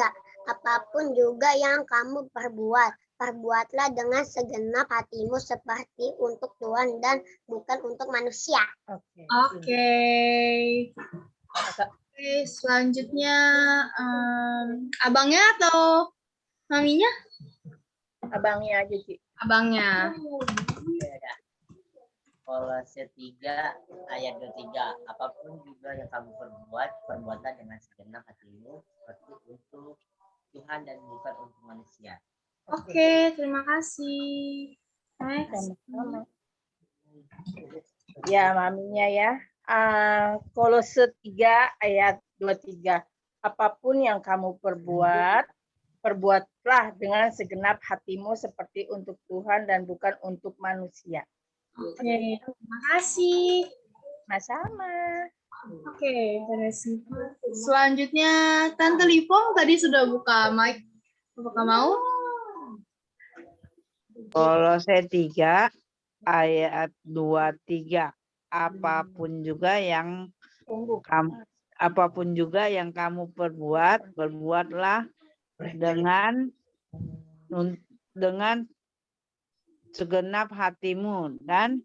Apapun juga yang kamu perbuat, perbuatlah dengan segenap hatimu seperti untuk Tuhan dan bukan untuk manusia. Oke, selanjutnya abangnya atau maminya? Abangnya aja, Ci. Abangnya. Kolose 3 ayat 23. Apapun juga yang kamu perbuat, perbuatlah dengan segenap hatimu seperti untuk Tuhan dan bukan untuk manusia. Oke, terima kasih. Next. Ya, maminya ya. Kolose 3 ayat 23. Apapun yang kamu perbuat, perbuatlah dengan segenap hatimu seperti untuk Tuhan dan bukan untuk manusia. Oke, terima kasih. Sama-sama. Oke, selanjutnya Tante Lipong tadi sudah buka mic. Apakah mau? Kolose 3 ayat 23. Apapun juga yang kamu perbuat, perbuatlah dengan segenap hatimu dan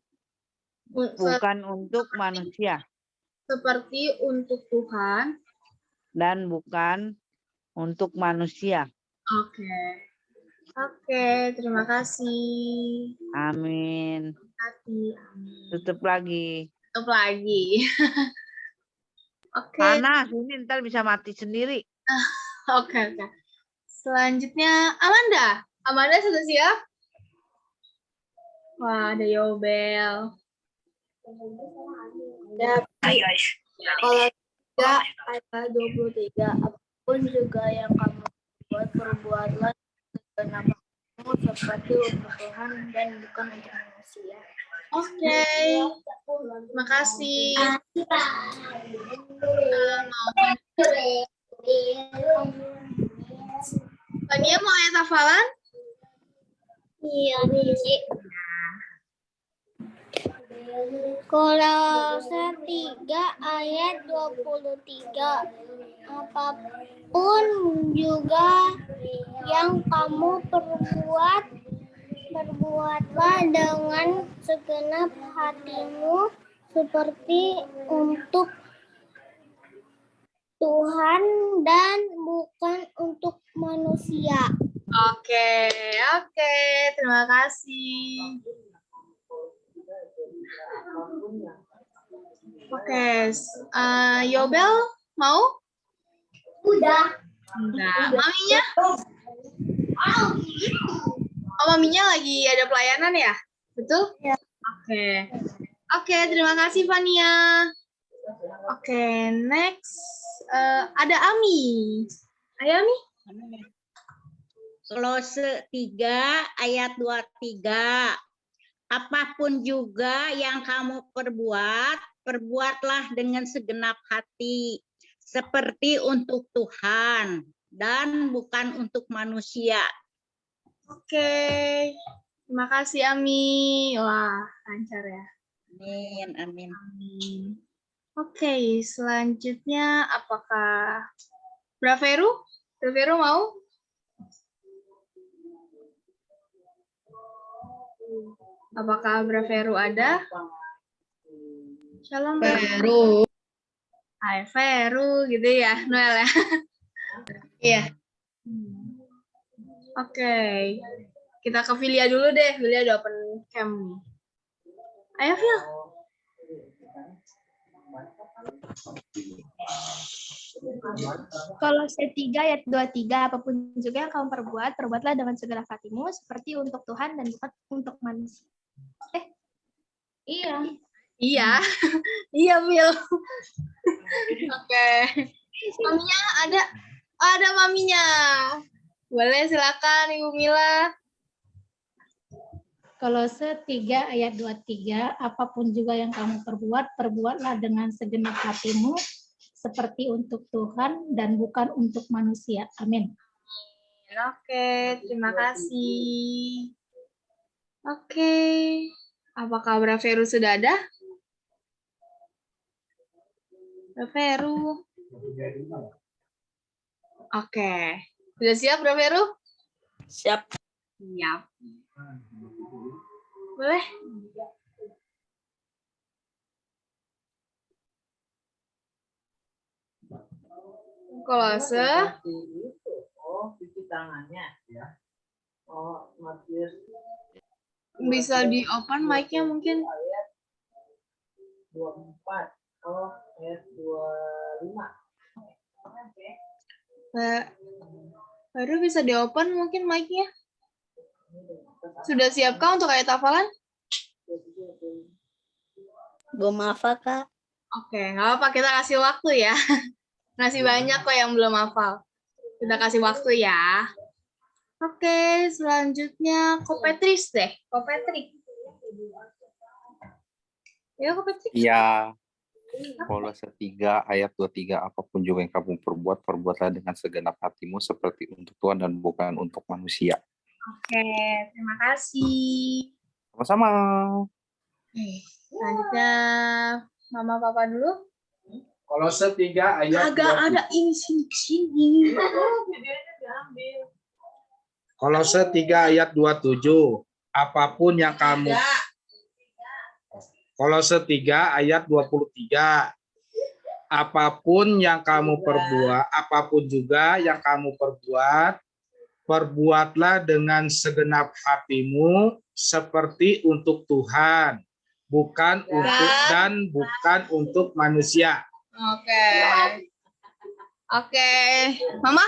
bukan untuk manusia. Seperti untuk Tuhan dan bukan untuk manusia. Oke, terima kasih. Amin. Tutup lagi. Oke. Panas, ini ntar bisa mati sendiri. Oke. Selanjutnya Amanda. Amanda sudah siap? Wah, ada Yobel. Ayo. Kalau 3 ayat 23. Apapun juga yang kamu buat, perbuatlah segenap hatimu seperti untuk Tuhan dan bukan untuk manusia. Oke. Terima kasih. Fania mau ayat hafalan? Iya, Misi. Kolose 3 ayat 23. Apapun juga yang kamu perbuat, perbuatlah dengan segenap hatimu seperti untuk Tuhan dan bukan untuk manusia. Oke. Terima kasih. Oke, Yobel mau? Udah. Enggak. Maminya? Oh, maminya lagi ada pelayanan ya? Betul? Ya. Oke, terima kasih Fania. Oke, next. Ada Ami. Ayo Ami. Kolose 3 ayat 23. Apapun juga yang kamu perbuat, perbuatlah dengan segenap hati, seperti untuk Tuhan dan bukan untuk manusia. Oke, terima kasih Ami. Wah, lancar ya. Amin. Oke, selanjutnya apakah Braveru? Braveru mau? Apakah Braveru ada? Shalom. Veru. Hai, Veru gitu ya, Noel ya. Iya. Oke. Kita ke Filia dulu deh. Filia udah open cam nih. Ayo, Fil. Kolose 3 ayat 23, apapun juga yang kamu perbuat, perbuatlah dengan segenap hatimu seperti untuk Tuhan dan bukan untuk manusia. Iya. Iya, Fil. Oke. Maminya ada? Oh, ada maminya. Boleh, silakan Ibu Mila. Kolose 3 ayat 23, apapun juga yang kamu perbuat, perbuatlah dengan segenap hatimu, seperti untuk Tuhan dan bukan untuk manusia. Amin. Oke, terima kasih. Oke, apakah Braveru sudah ada? Braveru. Oke, sudah siap Braveru? Siap. Siap. Boleh? Kolose. Oh, cuci tangannya ya. Oh, Matius. Bisa di open mic-nya mungkin. Ayat 24. Oh, ayat 25. Baru bisa di open mungkin mic-nya. Sudah siapkah untuk ayat hafalan? Belum hafal, Kak. Oke, nggak apa-apa, kita kasih waktu ya. Masih banyak kok yang belum hafal. Kita kasih waktu ya. Oke, selanjutnya Kopetris deh. Kopetrik. Ya, Kopetrik. Iya. Kolose 3 ayat 23, apapun juga yang kamu perbuat, perbuatlah dengan segenap hatimu seperti untuk Tuhan dan bukan untuk manusia. Oke, terima kasih. Sama-sama. Selanjutnya Mama Papa dulu. Kolose 3 ayat Agak 23. ada ini sini. Kolose 3 ayat 27. Apapun yang kamu Kolose 3 ayat 23. Apapun yang kamu perbuat, apapun juga yang kamu perbuat, perbuatlah dengan segenap hatimu seperti untuk Tuhan, bukan untuk manusia. Oke. Mama?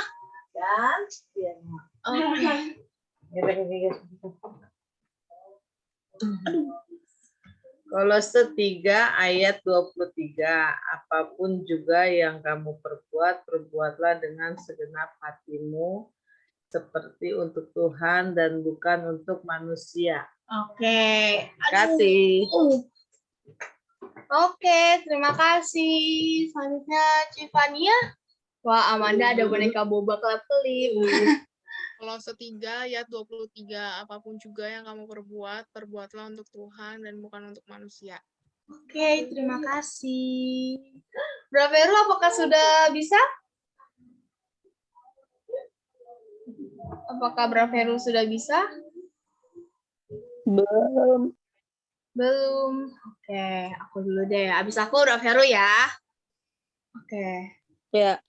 Kolose 3 ayat 23, apapun juga yang kamu perbuat, perbuatlah dengan segenap hatimu seperti untuk Tuhan dan bukan untuk manusia. Oke. Kasih. Oke, terima kasih. Selanjutnya Civania. Wah, Amanda ada boneka boba kelap-kelip. Kolose 3 ayat 23, apapun juga yang kamu perbuat, perbuatlah untuk Tuhan dan bukan untuk manusia. Oke, terima kasih. Bro Vero, apakah sudah bisa? Apakah Bro Vero sudah bisa? Belum. Belum. Oke, aku dulu deh. Abis aku Bro Vero ya. Oke. Ya.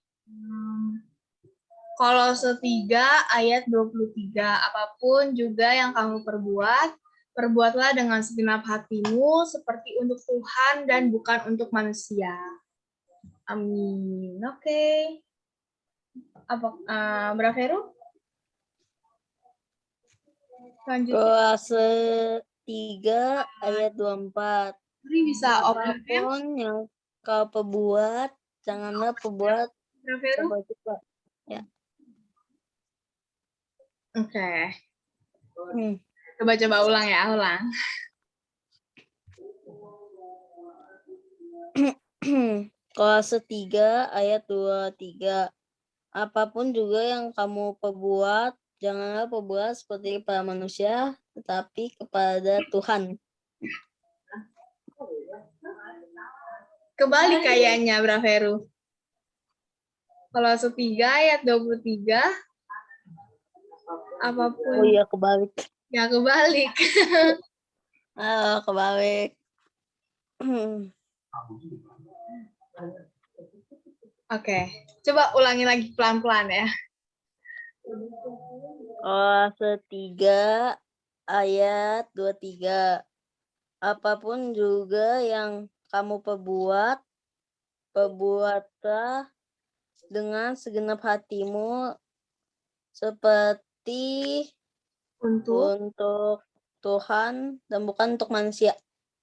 Kolose 3 ayat 23, apapun juga yang kamu perbuat, perbuatlah dengan segenap hatimu seperti untuk Tuhan dan bukan untuk manusia. Amin. Oke. Apa Bro Vero? Lanjut. Kolose 3 ayat 24. Ini bisa open Apapun yang kau perbuat, janganlah perbuat Bro Vero? coba-coba. Ya. Oke. Coba-coba ulang ya, ulang. Kolose 3 ayat 23. Apapun juga yang kamu perbuat, janganlah perbuat seperti para manusia, tetapi kepada Tuhan. Kebalik kayaknya, Bro Vero. Kolose 3 ayat 23. Apapun. Oh iya, kebalik. Ya, kebalik. Kebalik. Oke, coba ulangi lagi pelan-pelan ya. Kolose 3 ayat 23. Apapun juga yang kamu perbuat, perbuatlah dengan segenap hatimu seperti untuk Tuhan dan bukan untuk manusia.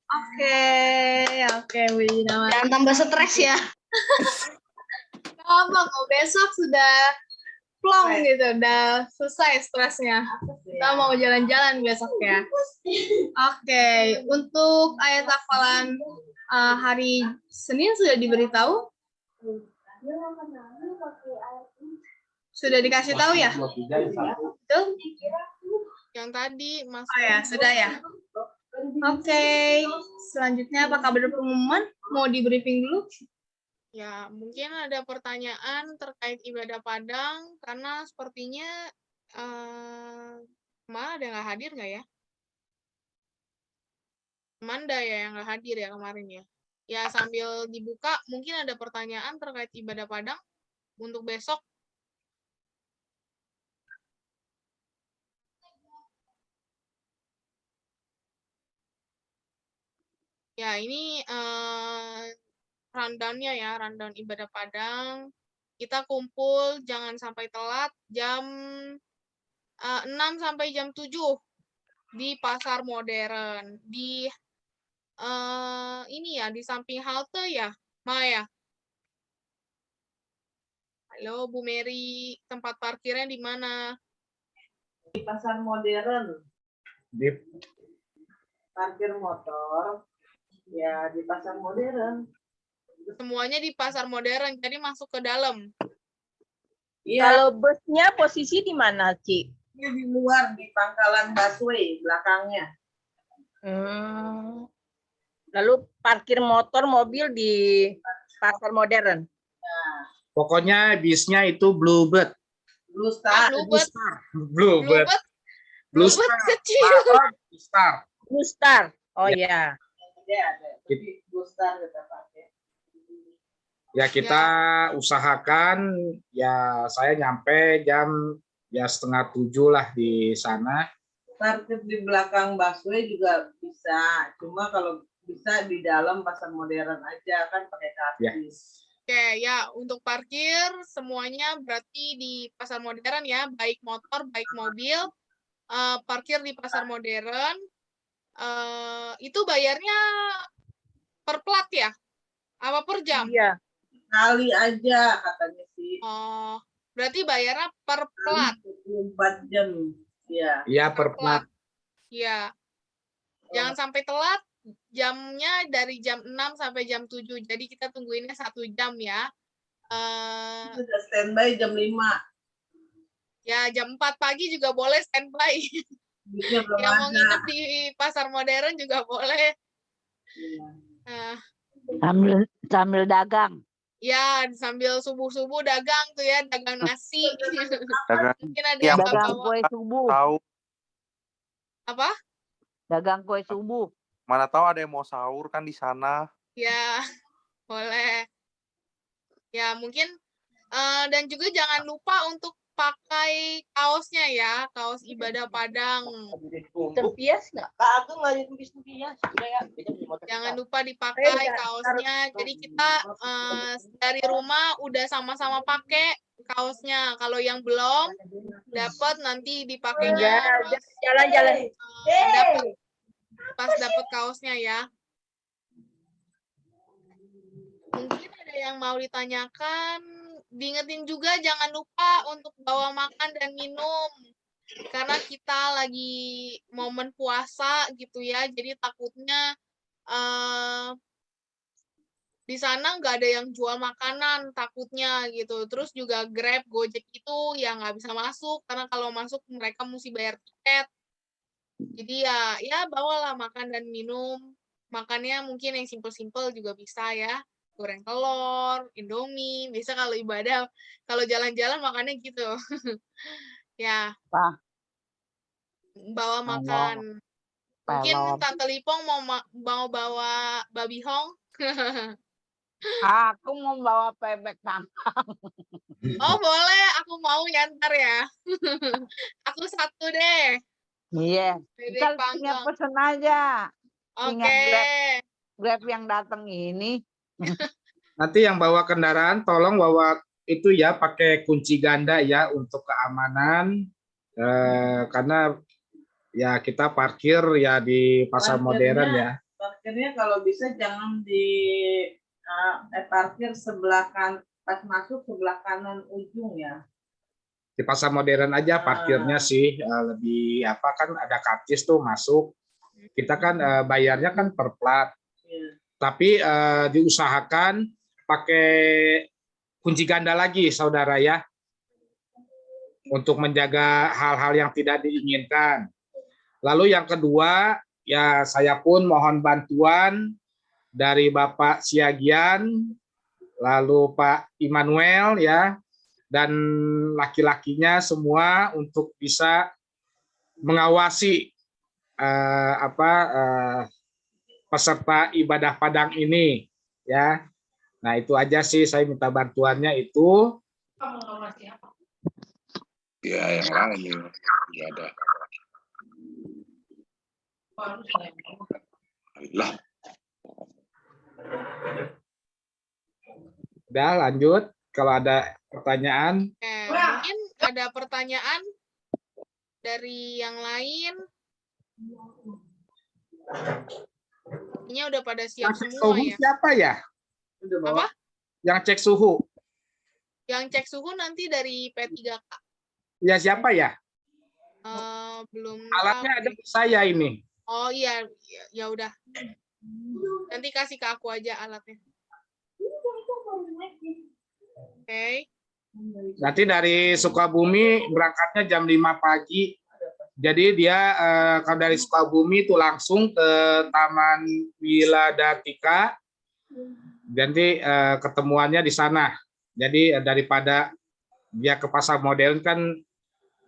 Oke, Wina. Jangan tambah stres ya. Apa kok besok sudah plong gitu, udah selesai stresnya. Kita mau jalan-jalan besok ya. Oke, untuk ayat hafalan hari Senin sudah diberitahu? Sudah dikasih tahu ya? Betul? Yang tadi, Mas. Oh ya, sudah ya. Oke, selanjutnya apa kabar pengumuman? Mau di briefing dulu? Ya, mungkin ada pertanyaan terkait ibadah Padang, karena sepertinya kemarin ada yang nggak hadir nggak ya? Amanda ya yang nggak hadir ya kemarin ya. Ya, sambil dibuka, mungkin ada pertanyaan terkait ibadah Padang untuk besok. Ya, ini rundown-nya ya, rundown ibadah Padang. Kita kumpul, jangan sampai telat, jam 6 sampai jam 7 di Pasar Modern. Di ini ya, di samping halte ya, Maya. Halo, Bu Mary, tempat parkirnya di mana? Di Pasar Modern. Di Parkir motor. Ya, di Pasar Modern. Semuanya di Pasar Modern, jadi masuk ke dalam. Iya. Kalau busnya posisi di mana, Ci? Di luar, di pangkalan busway belakangnya. Lalu parkir motor, mobil di Pasar Modern. Pokoknya bisnya itu Bluebird. Blue Star. Bluebird. Blue Star. Kecil. Blue Star. Blue Star. Oh Ada. ya. Jadi Blue Star kita pakai. Ya kita usahakan ya saya nyampe jam ya 6:30 lah di sana. Parkir di belakang busway juga bisa. Cuma kalau bisa di dalam Pasar Modern aja kan pakai karcis. Oke, ya untuk parkir semuanya berarti di Pasar Modern ya, baik motor, baik mobil, parkir di Pasar Modern. Itu bayarnya per plat ya? Apa per jam? Iya. Kali aja katanya sih. Oh, berarti bayarnya per plat. 24 jam. Iya. Iya per plat. Iya. Jangan sampai telat, jamnya dari jam 6 sampai jam 7. Jadi kita tungguinnya 1 jam ya. Sudah standby jam 5. Ya, jam 4 pagi juga boleh standby. Duitnya belum Yang mau ada. nginep di pasar modern juga boleh. Nah, Sambil dagang. ya, sambil subuh-subuh dagang tuh ya, dagang nasi. Dagang Mungkin ada yang nggak Dagang bawa. kue subuh. tahu, Apa? Dagang kue subuh. mana tahu ada yang mau sahur kan di sana. Ya, boleh. Ya, mungkin dan juga jangan lupa untuk pakai kaosnya ya, kaos ibadah Padang. Terbias nggak? Kak Agung nggak ditulis-tulis. Jangan lupa dipakai kaosnya. Jadi kita dari rumah udah sama-sama pakai kaosnya. Kalau yang belum dapat nanti dipakainya Jalan-jalan. pas dapat kaosnya ya. Mungkin ada yang mau ditanyakan. Diingetin juga jangan lupa untuk bawa makan dan minum. Karena kita lagi momen puasa gitu ya. Jadi takutnya di sana nggak ada yang jual makanan takutnya gitu. Terus juga Grab, Gojek itu ya nggak bisa masuk. Karena kalau masuk mereka mesti bayar tiket. Jadi ya bawalah makan dan minum. Makannya mungkin yang simple-simple juga bisa ya. Goreng telur, Indomie, bisa kalau ibadah, kalau jalan-jalan makannya gitu. Ya, bawa makan. Mungkin Tante Lipong mau bawa babi hong. Aku mau bawa bebek sambal. Oh boleh, aku mau ya ntar ya. Aku 1 deh. Iya. Bebek Ntar tinggal panggang. pesen aja. Tinggal Oke. Grab yang datang ini. Nanti yang bawa kendaraan tolong bawa itu ya pakai kunci ganda ya untuk keamanan karena ya kita parkir ya di pasar modern ya. Parkirnya kalau bisa jangan di parkir sebelah pas masuk sebelah kanan ujung ya. Di pasar modern aja parkirnya sih lebih apa kan ada karcis tuh masuk. Kita kan bayarnya kan per plat. Tapi diusahakan pakai kunci ganda lagi, saudara ya, untuk menjaga hal-hal yang tidak diinginkan. Lalu yang kedua, ya saya pun mohon bantuan dari Bapak Siagian, lalu Pak Immanuel ya, dan laki-lakinya semua untuk bisa mengawasi peserta ibadah Padang ini ya. Nah, itu aja sih saya minta bantuannya itu. Ya, yang lain ya ada. Lah. Udah lanjut kalau ada pertanyaan. Mungkin ada pertanyaan dari yang lain. Ini udah pada siap semua ya. Siapa ya? Apa? Yang cek suhu. Yang cek suhu nanti dari P3K. Ya siapa ya? Belum. Alatnya ada di saya ini. Oh iya, ya udah. Nanti kasih ke aku aja alatnya. Oke. Nanti dari Sukabumi berangkatnya jam 5 pagi. Jadi dia kalau dari Sukabumi itu langsung ke Taman Wiladatika. Jadi ketemuannya di sana. Jadi daripada dia ke pasar modern kan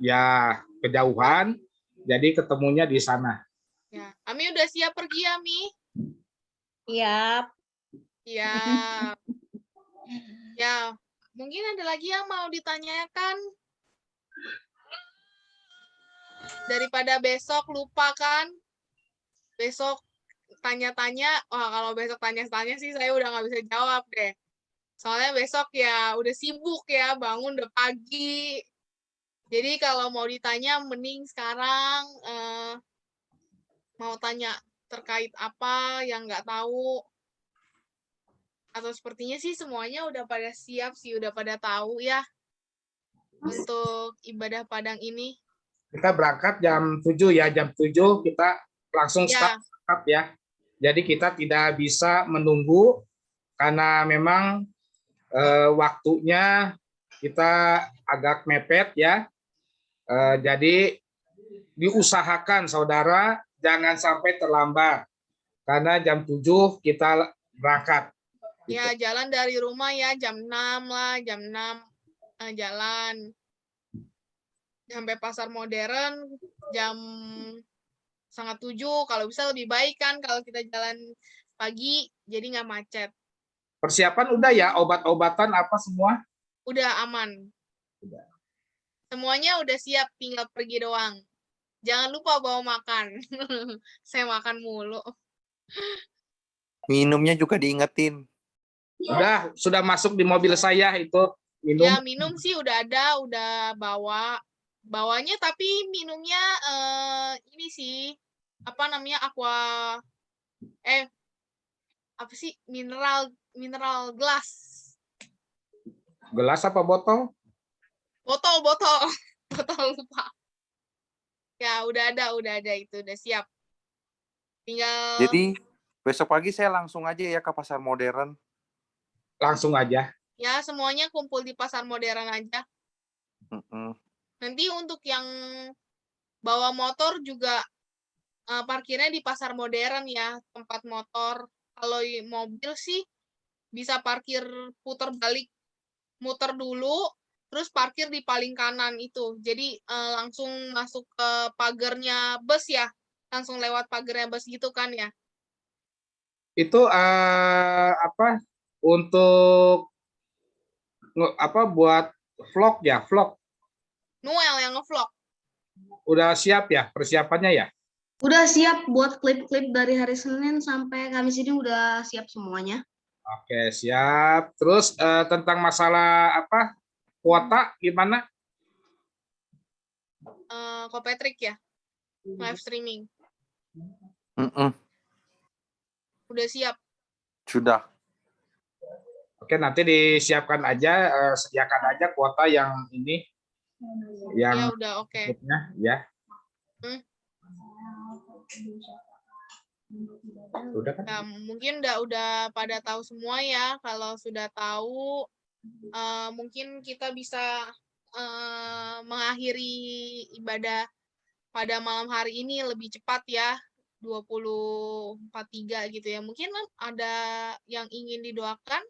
ya kejauhan. Jadi ketemunya di sana. Ya, Ami udah siap pergi, Ami? Siap. Siap. Ya, mungkin ada lagi yang mau ditanyakan? Daripada besok lupa kan? Besok tanya-tanya, wah kalau besok tanya-tanya sih saya udah nggak bisa jawab deh. Soalnya besok ya udah sibuk ya, bangun udah pagi. Jadi kalau mau ditanya mending sekarang mau tanya terkait apa yang nggak tahu. Atau sepertinya sih semuanya udah pada siap sih, udah pada tahu ya untuk ibadah Padang ini. Kita berangkat jam 7 ya, jam 7 kita langsung Ya. start ya. Jadi kita tidak bisa menunggu karena memang waktunya kita agak mepet ya. Jadi diusahakan saudara jangan sampai terlambat karena jam 7 kita berangkat. Ya, jalan dari rumah ya jam 6 lah, jam 6 jalan. Sampai pasar modern jam 6:30, kalau bisa lebih baik kan kalau kita jalan pagi, jadi nggak macet. Persiapan udah ya, obat-obatan apa semua? Udah aman. Semuanya udah siap, tinggal pergi doang. Jangan lupa bawa makan. Saya makan mulu. Minumnya juga diingetin. Sudah masuk di mobil saya itu minum. Ya, minum sih udah ada, udah bawa. Bawanya tapi minumnya ini sih, apa namanya, apa sih, mineral gelas. Gelas apa botol? Botol lupa. Ya, udah ada itu, udah siap. Tinggal. Jadi besok pagi saya langsung aja ya ke pasar modern. Langsung aja. Ya, semuanya kumpul di pasar modern aja. Nanti untuk yang bawa motor juga parkirnya di pasar modern ya, tempat motor. Kalau mobil sih bisa parkir putar balik, muter dulu, terus parkir di paling kanan itu. Jadi langsung masuk ke pagarnya bus ya, langsung lewat pagarnya bus gitu kan ya. Itu untuk buat vlog ya, vlog. Noel yang nge-vlog. Udah siap ya persiapannya ya? Udah siap buat klip-klip dari hari Senin sampai Kamis ini udah siap semuanya. Oke, siap. Terus tentang masalah kuota gimana? Kopetrik ya, live streaming. Udah siap. Sudah. Oke, nanti disiapkan aja, sediakan aja kuota yang ini. Yang ya udah oke. Ya. Udah kan? Nah, mungkin udah pada tahu semua ya. Kalau sudah tahu, mungkin kita bisa mengakhiri ibadah pada malam hari ini lebih cepat ya, 20:43 gitu ya. Mungkin ada yang ingin didoakan?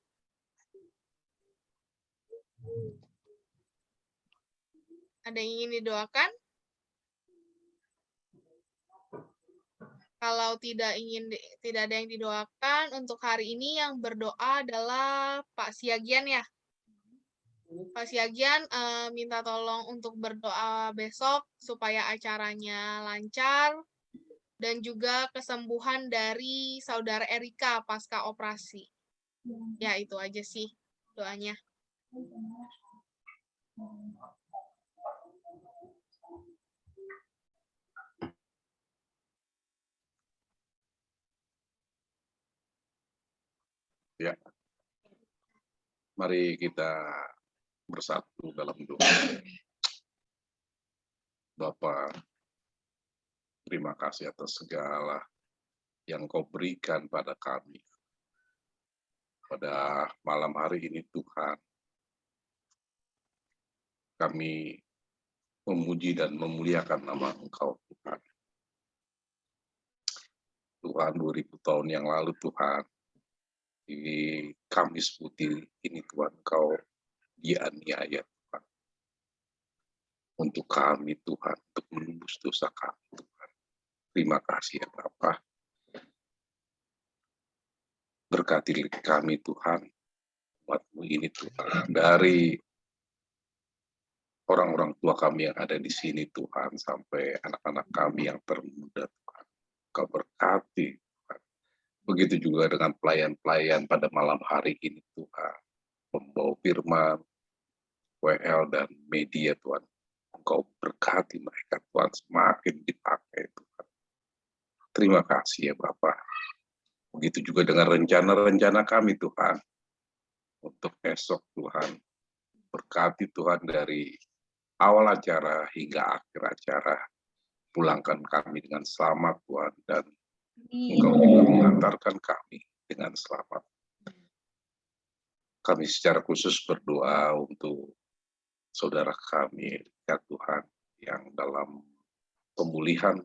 Ada yang ingin didoakan? Kalau tidak ada yang didoakan, untuk hari ini yang berdoa adalah Pak Siagian ya. Pak Siagian minta tolong untuk berdoa besok supaya acaranya lancar dan juga kesembuhan dari saudara Erika pasca operasi. Ya, itu aja sih doanya. Ya, mari kita bersatu dalam doa. Bapa, terima kasih atas segala yang Kau berikan pada kami. Pada malam hari ini Tuhan, kami memuji dan memuliakan nama Engkau Tuhan. Tuhan, 2000 tahun yang lalu Tuhan, di Kamis Putih ini Tuhan, Kau dianiaya Tuhan. Untuk kami Tuhan, untuk menembus dosa kami Tuhan. Terima kasih ya Bapa. Berkati kami Tuhan, umat-Mu ini Tuhan, dari orang-orang tua kami yang ada di sini Tuhan, sampai anak-anak kami yang termuda Tuhan. Kau berkati Tuhan. Begitu juga dengan pelayan-pelayan pada malam hari ini Tuhan, membawa firman, WL dan media Tuhan. Engkau berkati mereka Tuhan, semakin dipakai Tuhan. Terima kasih ya Bapak. Begitu juga dengan rencana-rencana kami Tuhan, untuk esok Tuhan. Berkati Tuhan dari awal acara hingga akhir acara. pulangkan kami dengan selamat Tuhan, dan Engkau juga mengantarkan kami dengan selamat. Kami secara khusus berdoa untuk saudara kami ya Tuhan yang dalam pemulihan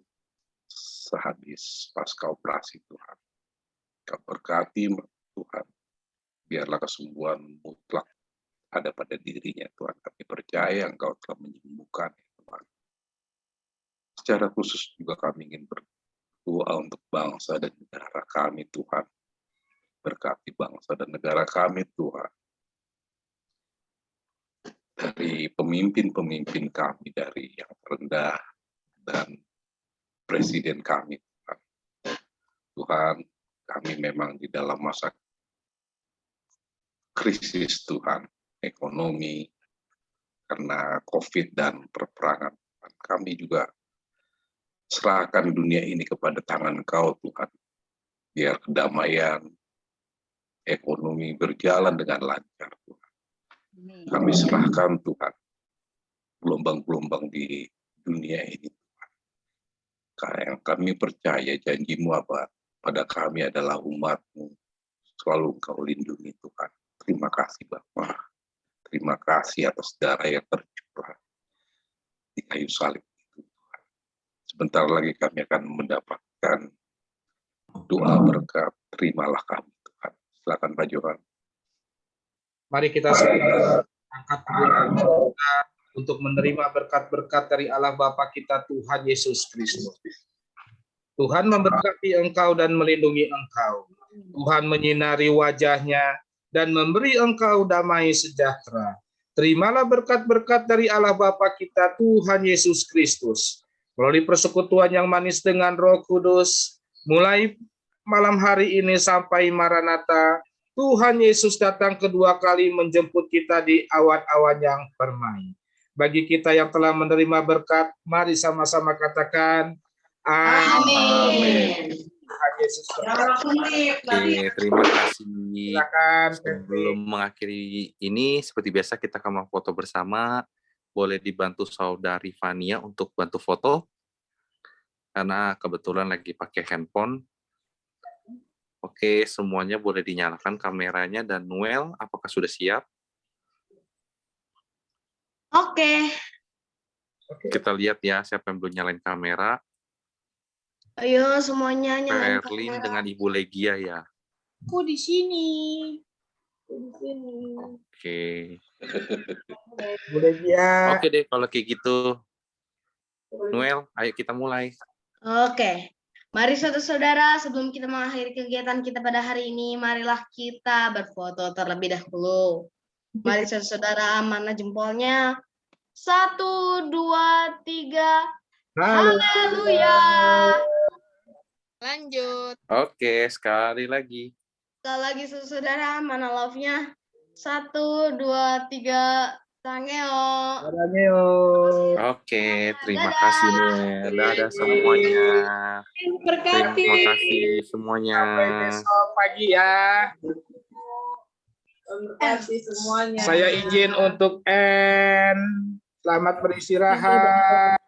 sehabis pasca operasi Tuhan. Kau berkati Tuhan, biarlah kesembuhan mutlak ada pada dirinya Tuhan. Kami percaya Engkau telah menyembuhkan Tuhan. Secara khusus juga kami ingin berdoa untuk bangsa dan negara kami Tuhan. Berkati bangsa dan negara kami Tuhan. Dari pemimpin-pemimpin kami, dari yang rendah dan presiden kami Tuhan. Tuhan, kami memang di dalam masa krisis Tuhan, ekonomi, karena COVID dan perperangan. Kami juga serahkan dunia ini kepada tangan Engkau Tuhan. Biar kedamaian, ekonomi berjalan dengan lancar Tuhan. Kami serahkan Tuhan gelombang-gelombang di dunia ini Tuhan. Karena kami percaya janji-Mu apa pada kami adalah umat-Mu. Selalu Engkau lindungi Tuhan. Terima kasih Bapa. Terima kasih atas darah yang tercurah di kayu salib itu Tuhan. Sebentar lagi kami akan mendapatkan doa berkat. Terimalah kami Tuhan. Silakan Pak Johan. Mari kita angkat kedua kita untuk menerima berkat-berkat dari Allah Bapa kita Tuhan Yesus Kristus. Tuhan memberkati engkau dan melindungi engkau. Tuhan menyinari wajahnya dan memberi engkau damai sejahtera. Terimalah berkat-berkat dari Allah Bapa kita Tuhan Yesus Kristus. Melalui persekutuan yang manis dengan Roh Kudus, mulai malam hari ini sampai Maranatha, Tuhan Yesus datang kedua kali menjemput kita di awan-awan yang permai. Bagi kita yang telah menerima berkat, mari sama-sama katakan, amin. Tuhan Yesus berkati. Oke, terima kasih. Silakan. Sebelum mengakhiri ini, seperti biasa kita akan foto bersama. Boleh dibantu saudari Fania untuk bantu foto, karena kebetulan lagi pakai handphone. Oke, semuanya boleh dinyalakan kameranya, dan Noel, apakah sudah siap? Oke. Kita lihat ya, siapa yang belum nyalain kamera. Ayo semuanya nyalain Perlin kamera. dengan Ibu Legia ya. Aku di sini. Aku di sini. Oke. Boleh ya. Oke deh, kalau kayak gitu. Noel, ayo kita mulai. Oke. Mari saudara-saudara, sebelum kita mengakhiri kegiatan kita pada hari ini, marilah kita berfoto terlebih dahulu. Mari saudara-saudara, mana jempolnya? 1, 2, 3. Haleluya. Lanjut. Oke, sekali lagi. Sekali lagi saudara, mana love-nya? 1, 2, 3. Sangeo. Oke, terima kasih Noel. Dadah semuanya. Terima kasih semuanya. Sampai besok pagi ya. Semuanya. Saya izin untuk end. Selamat beristirahat.